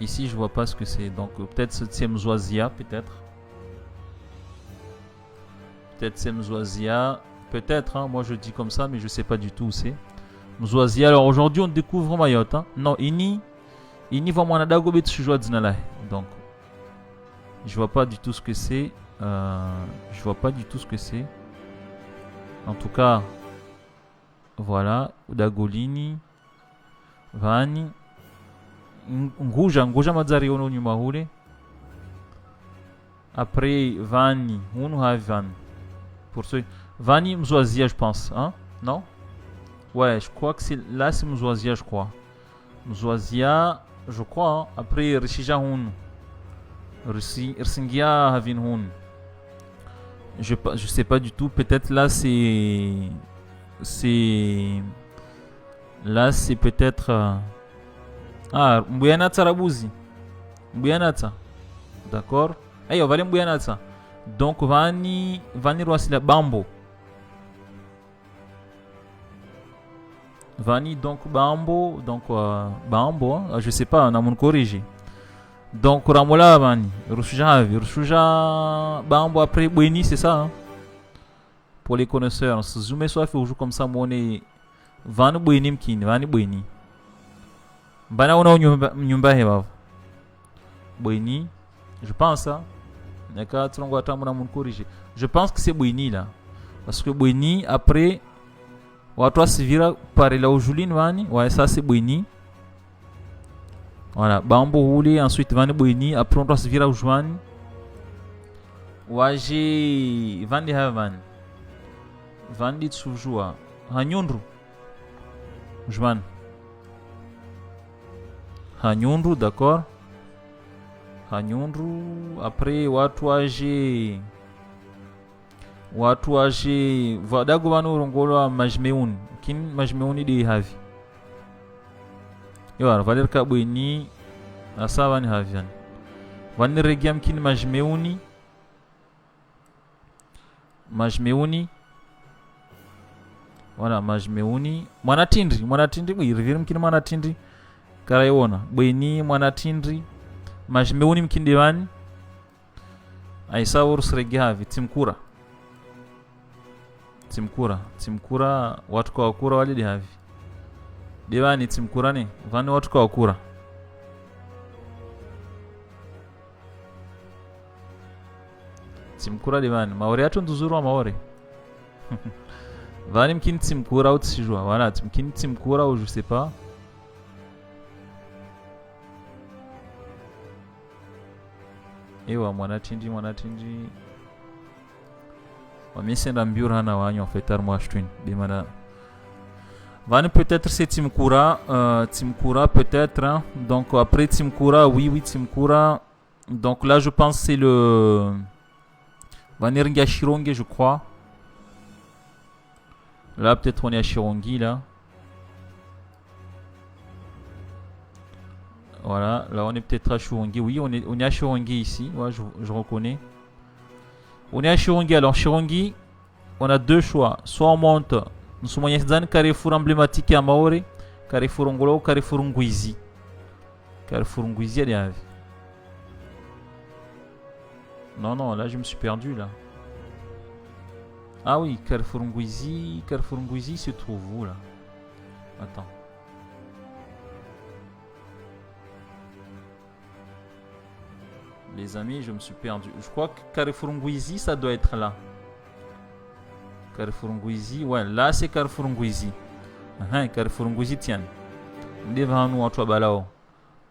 Ici, je vois pas ce que c'est. Donc, peut-être c'est Mzwazia, peut-être. Peut-être c'est Mzwazia. Peut-être, hein. Moi je dis comme ça, mais je sais pas du tout où c'est. Mzwazia. Alors aujourd'hui, on découvre Mayotte. Hein. Non, Ini va m'en adago bet sujwa dzinala. Donc, je vois pas du tout ce que c'est. Je vois pas du tout ce que c'est. En tout cas, voilà. Udagolini. Vani. Nguja Mazari ono nyuma hule. Après Vani, Hunu Havan. Pour ceux. Vani Mzwazia, je pense. Hein? Non? Ouais, je crois que c'est. Là, c'est Mzwazia, je crois. Mzwazia, je crois. Hein? Après Rishija Hunu. Rsingia Havin Hunu. Je sais pas du tout. Peut-être là, c'est. Là, c'est peut-être. Ah, Mbuyanata Rabuzi. Mbuyanata. d'accord. Ayo vale mbuyana ça. Donc vani roasila bambo. Vani donc bambo, donc bambo, hein, je sais pas, on a mon corrigé. Donc ramola vani, rushuja bambo après bweni, c'est ça. Hein? Pour les connaisseurs, si zoomé soit fait aujourd'hui comme ça, mon est vani bweni mkini, vani bweni. Bana ona nyumba heba. Bweni, je pense ça. D'accord, tu l'envoies à mon corrigé. Je pense que c'est bweni là, parce que bweni après watu asivira pare la ujuline vani, ouais ça c'est bweni. Voilà, bambo roulé, ensuite vani bweni, après on doit se virer au joan. Waji vandi havan. Vandi tsujua. Hanyundru. Joan. Hanyundru, d'accord. Hanyundru, après watu waje vadago vanu rongolo majmeun. Kin majmeuni de havi. Yo, valer ka bweni asa vani havian. Vani regiam kin majmeuni. Voilà, majmeuni. Mwanatindri bwi revirum kin mwanatindri. Karayona. Bweni mwanatindri. Majmeuni mkinde vani. Aisa urus regi havi timkura. Watu kwa wakura wali de havi. Devani timkura ne, vani watu kwa wakura. Timkura devani, maore atu nduzuru wa maore. Vani mkini timkura ou tsijua, voilà, mkini timkura ou je sais pas. Ewa mwanatindi. Wamesenda mbio hana wanyo fetar mwashtwin bimana. Vani peut-être c'est Timkura peut-être hein. Donc après Timkura, oui Timkura. Donc là je pense c'est le Vanirnga Shirongi je crois. Là peut-être on est à Shirongi là. Voilà, là on est peut-être à Shirongi. Oui, on est à Shirongi ici. Ouais, je reconnais. On est à Shirongi. Alors Shirongi, on a deux choix. Soit on monte, nous sommes à Carrefour emblématique à Maori, Carrefour Ngolo ou Carrefour Nguizi. Carrefour Nguizi, elle est à vie. Non, là je me suis perdu là. Ah oui, Carrefour Nguizi se trouve où là? Attends. Les amis, je me suis perdu. Je crois que Carrefour Nguizi, ça doit être là. Carrefour Nguizi, ouais, là c'est Carrefour Nguizi. Carrefour Nguizi, tiens. Devant nous, on va balao.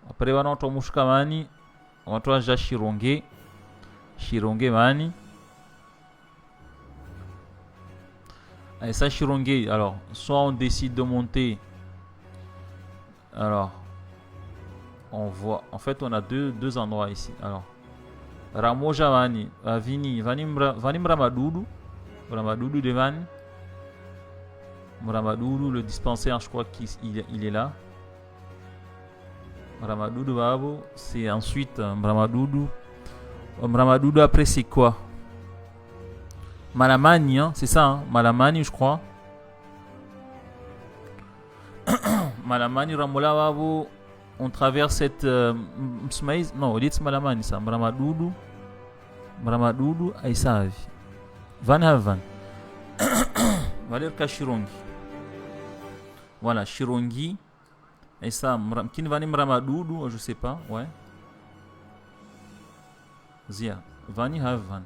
Après, on va mouchka mani. On va déjà Shironge mani. Et ça, Shironge, alors, soit on décide de monter. Alors, on voit. En fait, on a deux endroits ici. Alors, Ramoja Vani, Vanim Ramadoudou de Van. Ramadoudou, le dispensaire, je crois qu'il est là. Ramadoudou Babo, c'est ensuite Ramadoudou. Ramadoudou après c'est quoi? Malamani, hein, c'est ça, hein? Malamani, je crois. Malamani, Ramola Babo. On traverse cette Msmaïs, non, on dit Malamani ça, Mramadoudou, Aïsavi, Van Havan, Valer Kashirongi. Voilà, Shirongi, Aïsa, Kin Vani Mramadoudou, je sais pas, ouais. Zia, Vani Havan.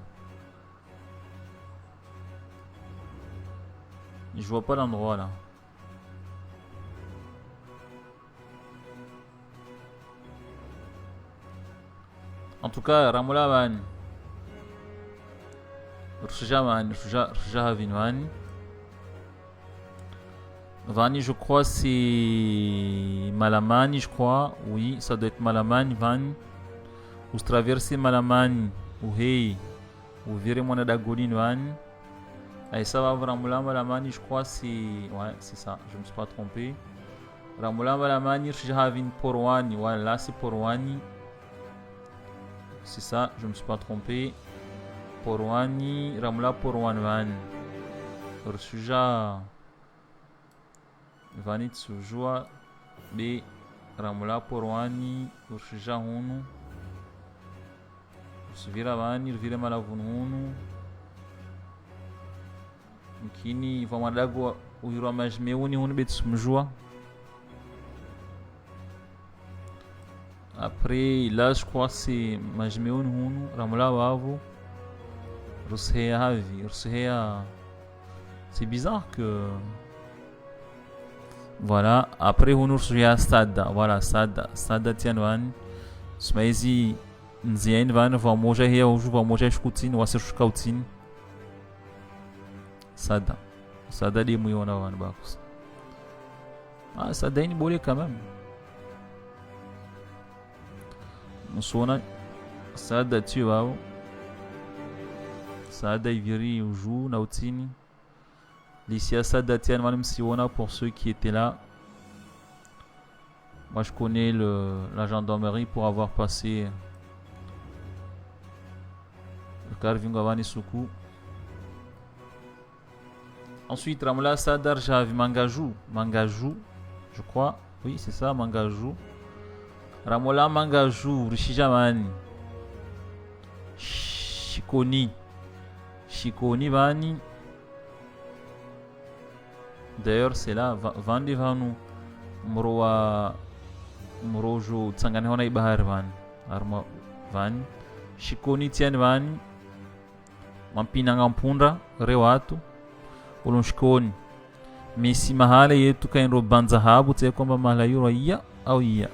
Je vois pas l'endroit là. En tout cas, Ramola Van Ruja Van Vani, je crois, c'est Malamani, je crois. Oui, ça doit être Malamani, Van. Vous traversez Malamani, ou Hey, vous verrez mon Adagolin, Van. Et ça va, Ramola Malamani, je crois, c'est. Ouais, c'est ça, je me suis pas trompé. Ramola Malamani, Ruja Van Porwani, voilà, là c'est Porwani. c'est ça, je me suis pas trompé. Porwani, Ramla Porwanvan. Ursuja Vanit Sujua B. Ramla Porwani, Ursuja Hunu. Ursuvira Vani, Urvira Malavunu. Mkini Vamadago Uirwa Majmeuni Hunu Betsumjua. Après, là, je crois que c'est Majmeun Hunu, Ramla Wavu, Rusheya Havi, Rusheya. C'est bizarre que. Voilà, après Hunu Rusheya Sada, voilà, Sada Tianwan, Smaizi Nzien Van, Vamoja Hea Uju, Vamoja Shkutin, Wasser Shkautin, Sada de Muyona Van Bakus. Ah, Sada est bolé quand même. Msona Sada Tiwao Sada Iviri Uju Nautini Licia Sada Tianwan Msiona pour ceux qui étaient là. Moi je connais la gendarmerie pour avoir passé le Karvingavani Suku. Ensuite Ramla Sadar Javi Mangaju, je crois, oui c'est ça, Mangaju. Ramola Mangaju, Rishijamani, Shikoni Vani. D'ailleurs, c'est là, Vandi Vanu, Mrojo, Tsanganehona Ibahar Van, Arma Vani, Shikoni Tian Vani, Mampinangampunda, Rewatu, Ulunshikoni, Misi Mahala yetu kainro Banzahabu, Tia Komba Malayuro Iya, au Iya.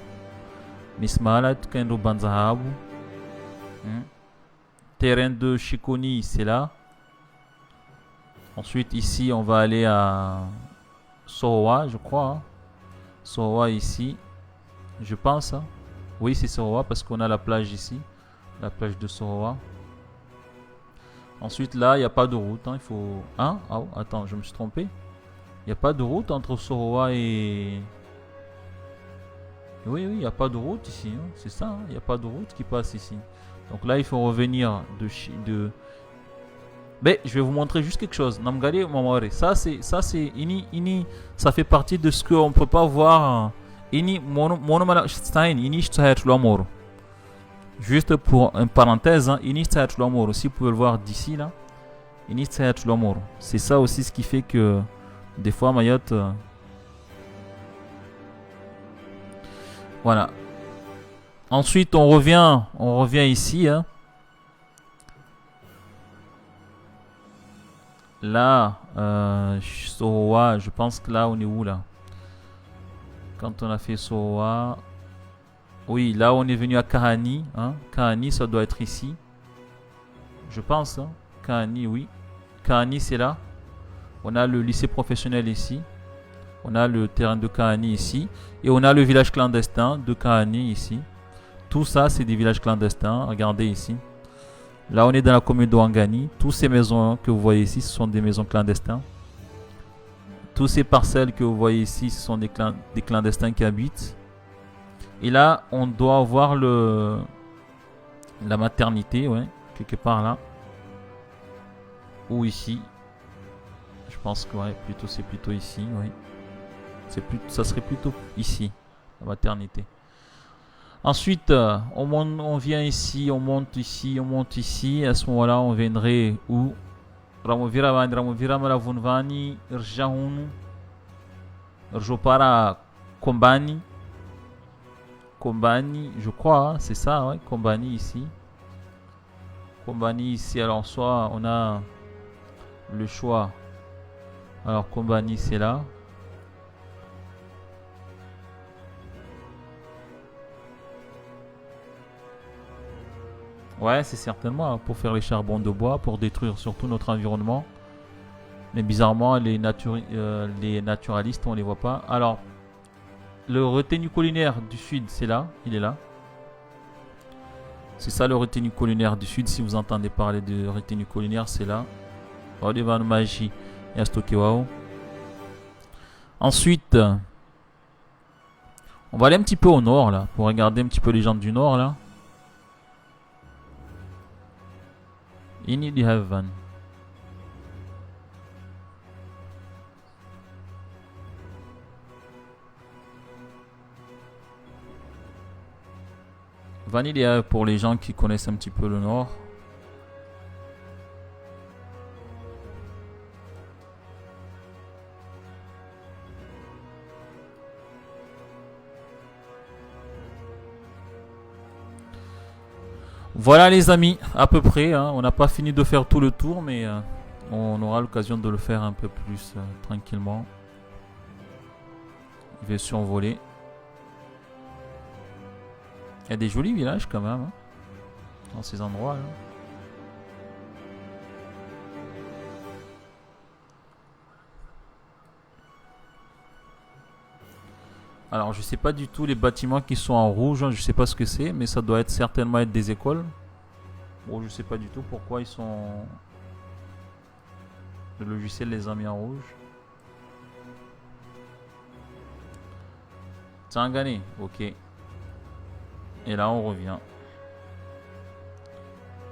Miss Mahala Tukendo Banzahabu. Terrain de Shikoni, c'est là. Ensuite, ici, on va aller à Sohowa, je crois. Hein. Sohowa ici. Je pense. Hein. Oui, c'est Sohowa parce qu'on a la plage ici. La plage de Sohowa. Ensuite, là, il n'y a pas de route. Hein. Il faut. Hein? Oh, attends, je me suis trompé. Il n'y a pas de route entre Sohowa et. Oui, il n'y a pas de route ici, hein. C'est ça, il n'y a pas de route qui passe ici. Donc là, il faut revenir de... Mais je vais vous montrer juste quelque chose. Namgari Mamare, ça c'est ini, ça fait partie de ce qu'on ne peut pas voir. Ini juste pour une parenthèse, ini si vous pouvez le voir d'ici là. Ini c'est ça aussi ce qui fait que des fois Mayotte... Voilà. Ensuite, on revient ici. Hein. Là, Sohowa, je pense que là, on est où là? Quand on a fait Sohowa, oui, là, on est venu à Kahani. Hein. Kahani, ça doit être ici. Je pense. Hein. Kahani, oui. Kahani, c'est là. On a le lycée professionnel ici. On a le terrain de Kahani ici. Et on a le village clandestin de Kahani ici. Tout ça, c'est des villages clandestins. Regardez ici. Là, on est dans la commune de Wangani. Toutes ces maisons que vous voyez ici, ce sont des maisons clandestins. Toutes ces parcelles que vous voyez ici, ce sont des clandestins qui habitent. Et là, on doit voir la maternité, ouais, quelque part là. Ou ici. Je pense que ouais, c'est plutôt ici, oui. Ça serait plutôt ici, la maternité. Ensuite, on vient ici, on monte ici, on monte ici. À ce moment-là, on viendrait où? Ramovira Malavunvani, Rjahunu, Rjopara Kombani. Kombani, je crois, hein, c'est ça, ouais, Kombani ici. Kombani ici, alors soit on a le choix. Alors Kombani, c'est là. Ouais, c'est certainement pour faire les charbons de bois, pour détruire surtout notre environnement. Mais bizarrement, les naturalistes, on les voit pas. Alors, le retenu collinaire du sud, c'est là, il est là. C'est ça le retenu collinaire du sud. Si vous entendez parler de retenu collinaire, c'est là. Ensuite, on va aller un petit peu au nord là, pour regarder un petit peu les gens du nord là. Ini di Havan. Vanilla pour les gens qui connaissent un petit peu le nord. Voilà les amis, à peu près. Hein. On n'a pas fini de faire tout le tour, mais on aura l'occasion de le faire un peu plus tranquillement. Je vais survoler. Il y a des jolis villages quand même, hein, dans ces endroits là. Alors je sais pas du tout les bâtiments qui sont en rouge, hein, je sais pas ce que c'est, mais ça doit être certainement être des écoles. Bon, je sais pas du tout pourquoi ils sont... Le logiciel les a mis en rouge. Tsangane, ok. Et là on revient.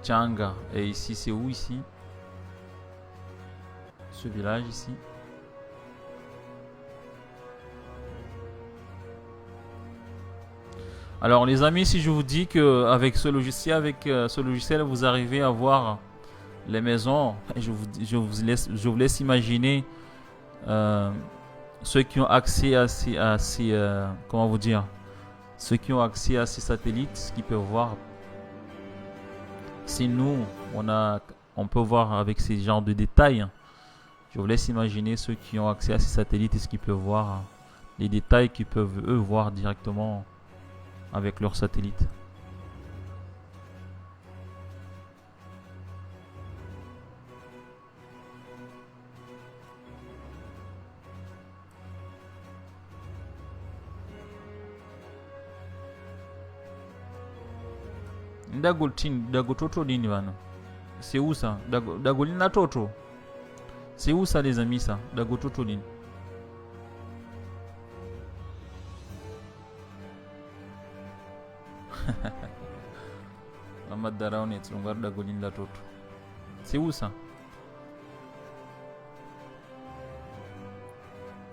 Tchanga. Et ici c'est où ici? Ce village ici. Alors les amis, si je vous dis que avec ce logiciel, vous arrivez à voir les maisons, je vous laisse imaginer ceux qui ont accès à ces comment vous dire, ceux qui ont accès à ces satellites, qui peuvent voir. Si nous, on peut voir avec ces genres de détails. Je vous laisse imaginer ceux qui ont accès à ces satellites et ce qu'ils peuvent voir, les détails qu'ils peuvent eux voir directement avec leur satellite. Dagototo nini bana? C'est où ça? Dagolina Toto. C'est où ça les amis ça? Dagototo nini? C'est où ça?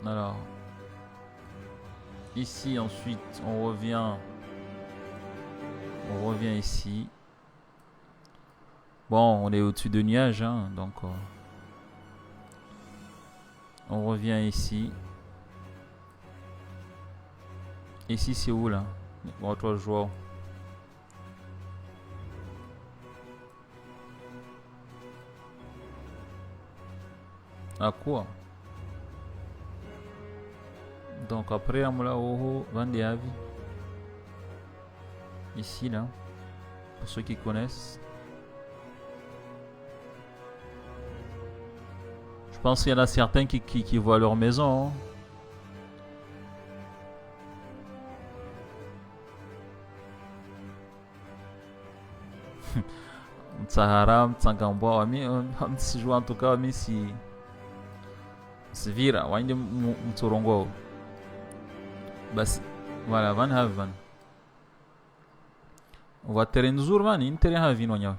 Alors ici ensuite on revient ici. Bon, on est au-dessus de nuages hein, donc on revient ici. Ici c'est où là? Bon, toi je vois. À quoi? Donc après Amula Oho Vandeavi. Ici là. Pour ceux qui connaissent. Je pense qu'il y en a certains qui voient leur maison. Hein. Sahara, Tsangambwa, si je vois en tout cas, mais si vira, wande mtorongo. Bas, voilà, van havan. On va terrain zur van, in terrain havin wanya.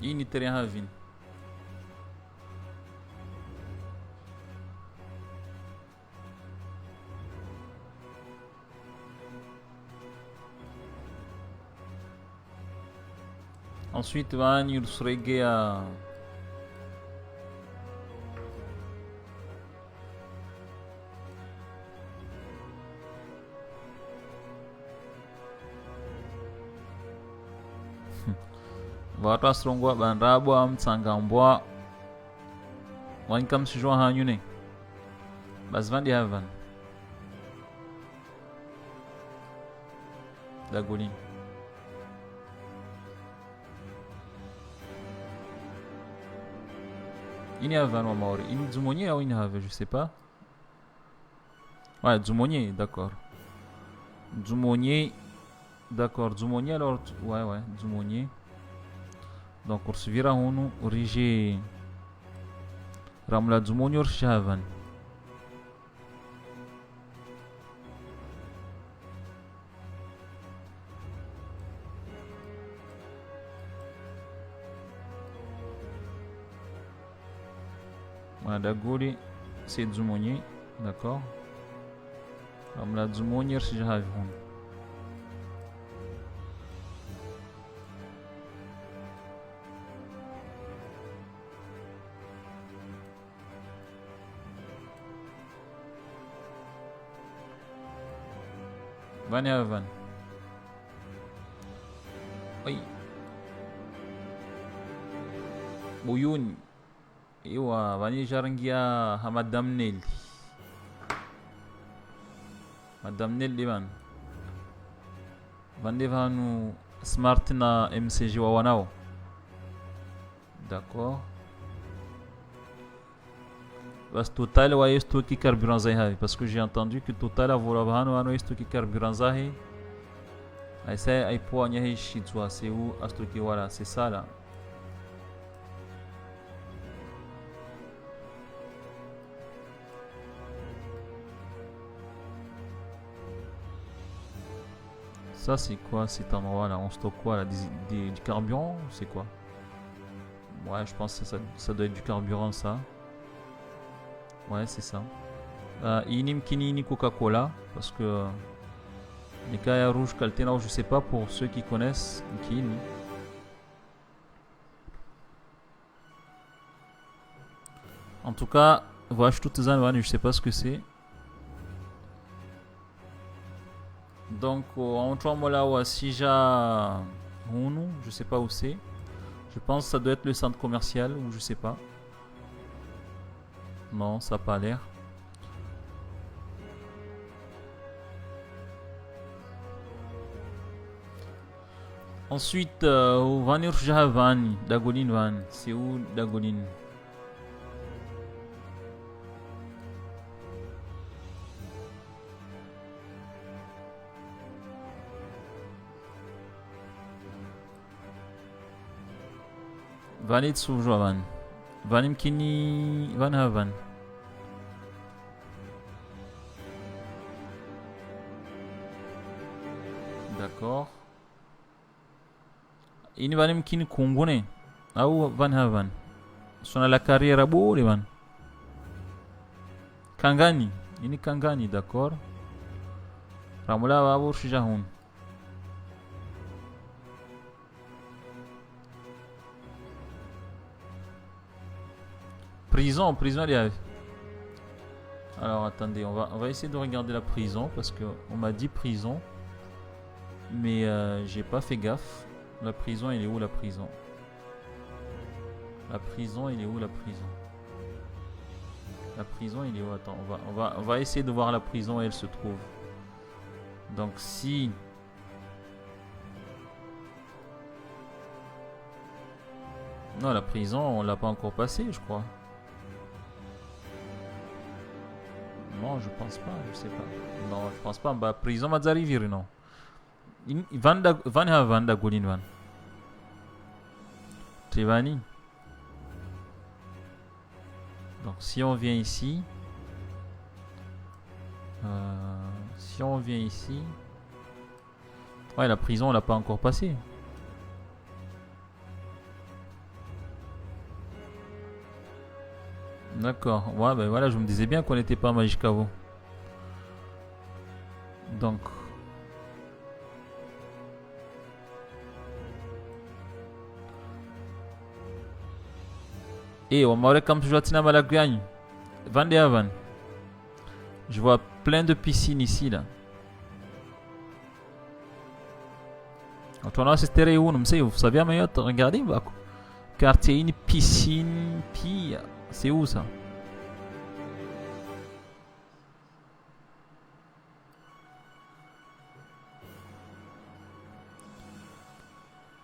In terrain havin. Ensuite, van yursurege à Vata Strongwa Banrabwa Mtsangambwa Wankam Sujwa Hanyune Basvandi Havan Dagolin. Il y a Van Maori. Il Dzumonier ou il avait, je sais pas. Ouais, Dzumonier, d'accord. Dzumonier, d'accord. Dzumonier alors, ouais, Dzumonier. Donc, on se verra on origine Ramla Dzumonier Shavan. Dagoli, c'est Dzumoni, d'accord. La Dzumoni, si j'arrive. Van Haven. Oui. Buyun. Iwa, vani jarangia ha Madame Nelly. Madame Nelly van. Van devanu smart na MCG wa wanao. D'accord. Parce que Total wa esto ki carburant zahi parce que j'ai entendu que Total a voulu vano esto ki carburant zahi. Aí c'est aí pour nya hishi toi c'est où asto ki voilà c'est ça là. Ça c'est quoi cet endroit là? On stocke quoi là? Du carburant? C'est quoi? Ouais, je pense que ça doit être du carburant ça. Ouais, c'est ça. Inim Kinini Coca-Cola parce que les Kaya Rouge Kaltena, je sais pas pour ceux qui connaissent Kini. En tout cas, voilà, je sais pas ce que c'est. Donc, en Chouamola, Sija Hunu, je sais pas où c'est. Je pense que ça doit être le centre commercial ou je sais pas. Non, ça n'a pas l'air. Ensuite, Vanir Jahavani, Dagolin Van. C'est où Dagolin? Vanit Soujwavan. Vanim Kini Van Haven. D'accord. Ini Vanim Kini Kungune. Ou Van Haven. Sono la carriera buone Van. Kangani. Ini Kangani, d'accord. Ramula Vavur Shijahun. Prison, il y a. Alors attendez, on va essayer de regarder la prison parce que on m'a dit prison, mais j'ai pas fait gaffe. La prison, elle est où la prison? La prison, elle est où la prison? La prison, elle est où? Attends, on va essayer de voir la prison où elle se trouve. Donc si non, la prison, on l'a pas encore passée, je crois. Non, je pense pas, je sais pas. Non, je pense pas. Bah, prison va arriver, non. Van Golin Van. Trivani. Donc, si on vient ici. Ouais, la prison, on l'a pas encore passée. D'accord, ouais, ben voilà, je me disais bien qu'on n'était pas à Magicavo. Donc. Et on m'aurait comme toujours à Malagriagne. Van de Haven. Je vois plein de piscines ici là. Antoine, c'était où? Vous savez, mais regardez, quartier, une piscine, puis. C'est où ça?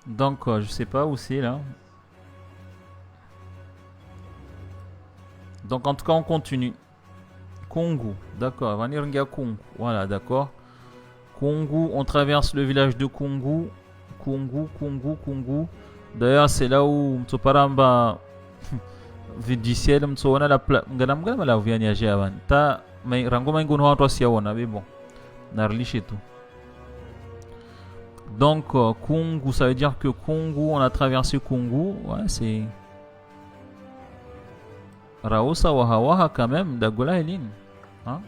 Donc je sais pas où c'est là. Donc en tout cas on continue. Kongu, d'accord. Vaniringa Kongu, voilà, d'accord. Kongu, on traverse le village de Kongu. Kongu. D'ailleurs c'est là où Mtsoparamba du ciel mtsona la nganam la viani ya javan ta mai rango mai ngono watu asiaona mais bon narlishe tout. Donc Kongu, ça veut dire que Kongu, on a traversé Kongu, ouais, c'est Raosa Wahawaha quand même, Dagola Helin. Hein?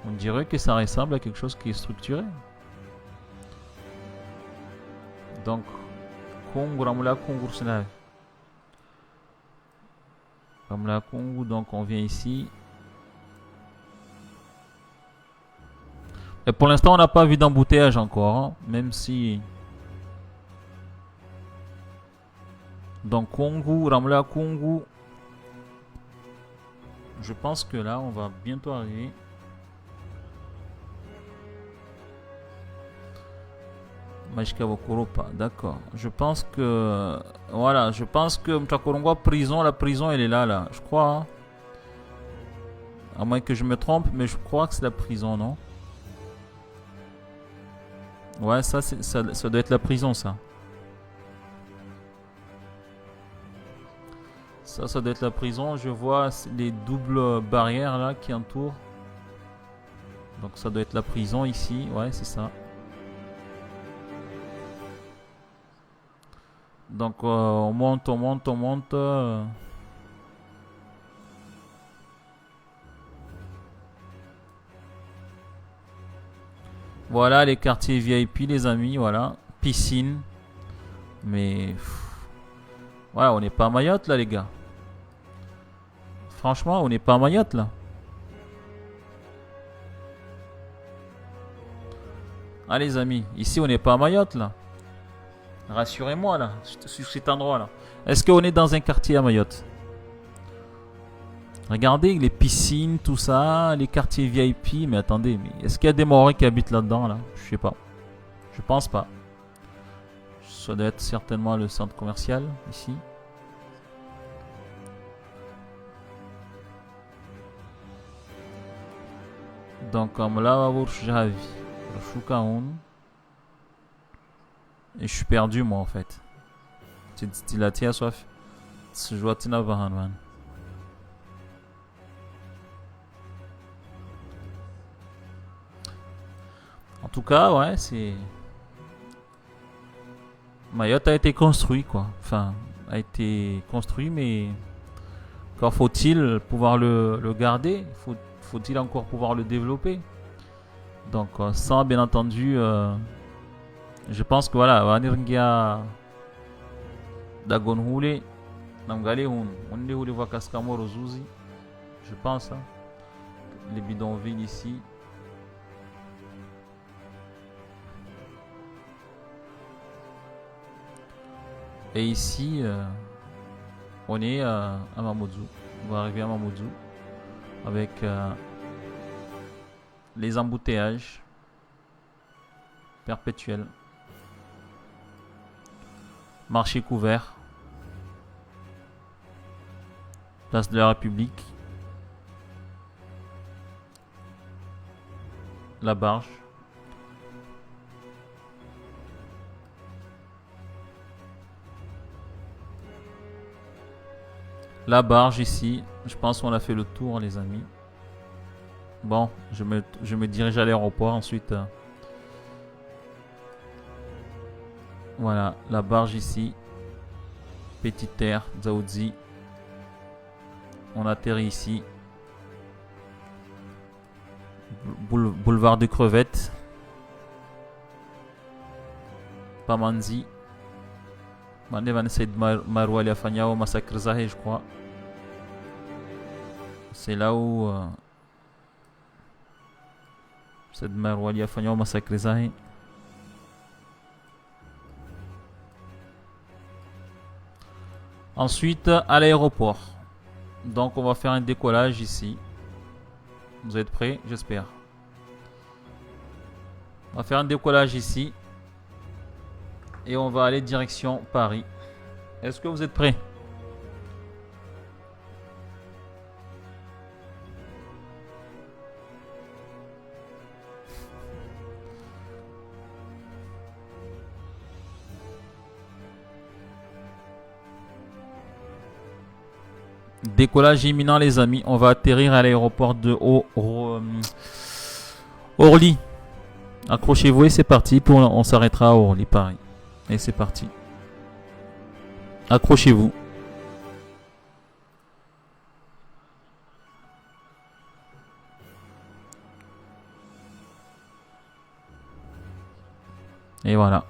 On dirait que ça ressemble à quelque chose qui est structuré. Donc, Kongu Ramula Kongu Snav. Ramula Kongu, donc on vient ici. Et pour l'instant, on n'a pas vu d'embouteillage encore, hein, même si. Donc Kongu, Ramla Kongu. Je pense que là, on va bientôt arriver. Majikabokoropa, d'accord. Je pense que. Voilà, je pense que Mchakorongwa, prison, la prison, elle est là, je crois. Hein. À moins que je me trompe, mais je crois que c'est la prison, non? Ouais, ça doit être la prison, ça. Ça doit être la prison. Je vois les doubles barrières là qui entourent. Donc ça doit être la prison ici. Ouais, c'est ça. Donc on monte, on monte, on monte. Voilà les quartiers VIP, les amis. Voilà. Piscine. Mais. Voilà, on n'est pas à Mayotte là, les gars. Franchement, on n'est pas à Mayotte là. Ah les amis, ici on n'est pas à Mayotte là. Rassurez-moi là, sur cet endroit là. Est-ce qu'on est dans un quartier à Mayotte? Regardez les piscines, tout ça, les quartiers VIP. Mais attendez, mais est-ce qu'il y a des Maoris qui habitent là-dedans là? Je sais pas. Je pense pas. Ça doit être certainement le centre commercial ici. Donc comme là, et je suis perdu moi en fait. En tout cas, ouais, c'est. Mayotte a été construit quoi. Enfin, a été construit, mais encore faut-il pouvoir le garder. Faut-il encore pouvoir le développer? Donc sans bien entendu je pense que voilà Wanirngia Dagonhule Namgalehun Ondehule Vakaskamoro Zuzi. Je pense hein, les bidonvilles ici. Et ici on est à Mamoudzou. On va arriver à Mamoudzou avec les embouteillages perpétuels. Marché couvert. Place de la République. La barge. La barge ici. Je pense qu'on a fait le tour les amis. Bon, je me dirige à l'aéroport ensuite. Voilà, la barge ici. Petite terre, Dzaoudzi. On atterrit ici. Boulevard de Crevettes. Pamanzi. Manevan Said Marwali Afanyao Massacre Zahé, je crois. C'est là où Said Marwali Afanyao Massacre Zahé. Ensuite, à l'aéroport. Donc, on va faire un décollage ici. Vous êtes prêts? J'espère. On va faire un décollage ici. Et on va aller direction Paris. Est-ce que vous êtes prêts? Décollage imminent les amis. On va atterrir à l'aéroport de Orly. Accrochez-vous et c'est parti. On s'arrêtera à Orly, Paris. Et c'est parti. Accrochez-vous. Et voilà.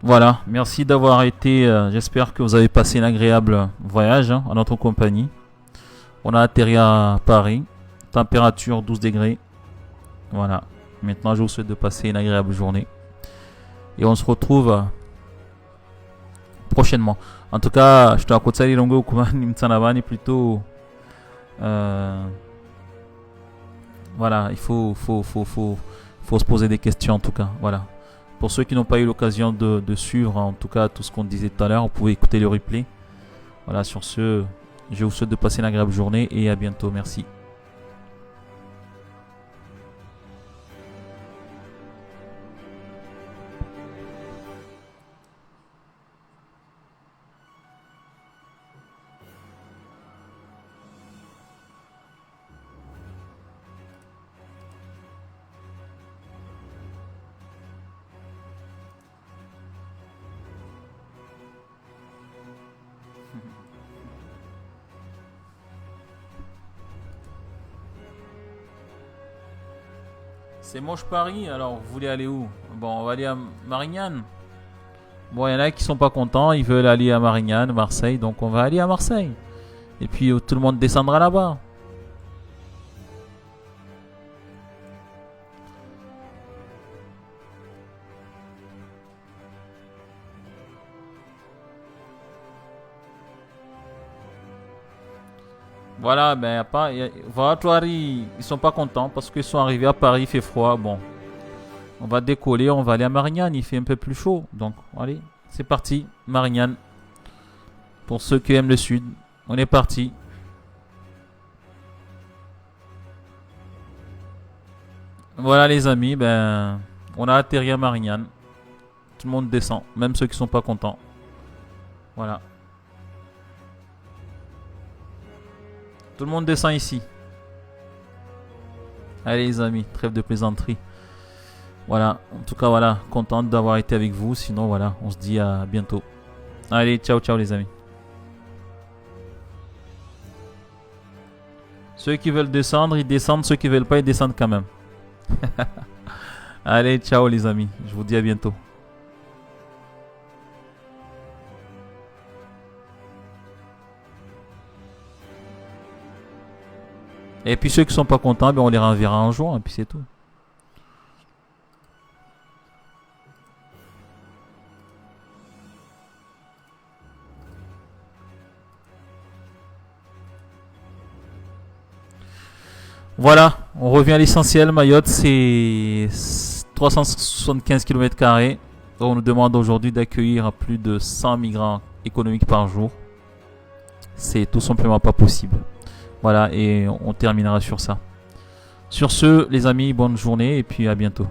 Voilà, merci d'avoir été. J'espère que vous avez passé un agréable voyage en notre compagnie. On a atterri à Paris. Température 12 degrés. Voilà. Maintenant, je vous souhaite de passer une agréable journée. Et on se retrouve prochainement. En tout cas, je te raconte ça, plutôt. Voilà, il faut se poser des questions en tout cas. Voilà. Pour ceux qui n'ont pas eu l'occasion de suivre en tout cas tout ce qu'on disait tout à l'heure, vous pouvez écouter le replay. Voilà, sur ce, je vous souhaite de passer une agréable journée et à bientôt. Merci. C'est moche Paris, alors vous voulez aller où? Bon, on va aller à Marignane. Bon, il y en a qui sont pas contents, ils veulent aller à Marignane, Marseille, donc on va aller à Marseille. Et puis tout le monde descendra là-bas. Voilà, ben voilà, ils sont pas contents parce qu'ils sont arrivés à Paris, il fait froid. Bon, on va décoller, on va aller à Marignane, il fait un peu plus chaud. Donc, allez, c'est parti, Marignane. Pour ceux qui aiment le sud, on est parti. Voilà les amis, ben on a atterri à Marignane. Tout le monde descend, même ceux qui sont pas contents. Voilà. Tout le monde descend ici. Allez les amis, trêve de plaisanterie. Voilà, en tout cas voilà, content d'avoir été avec vous. Sinon voilà, on se dit à bientôt. Allez, ciao ciao les amis. Ceux qui veulent descendre, ils descendent. Ceux qui veulent pas, ils descendent quand même. Allez, ciao les amis, je vous dis à bientôt. Et puis ceux qui sont pas contents, ben on les renverra en juin, et puis c'est tout. Voilà, on revient à l'essentiel. Mayotte, c'est 375 km². On nous demande aujourd'hui d'accueillir plus de 100 migrants économiques par jour. C'est tout simplement pas possible. Voilà, et on terminera sur ça. Sur ce, les amis, bonne journée et puis à bientôt.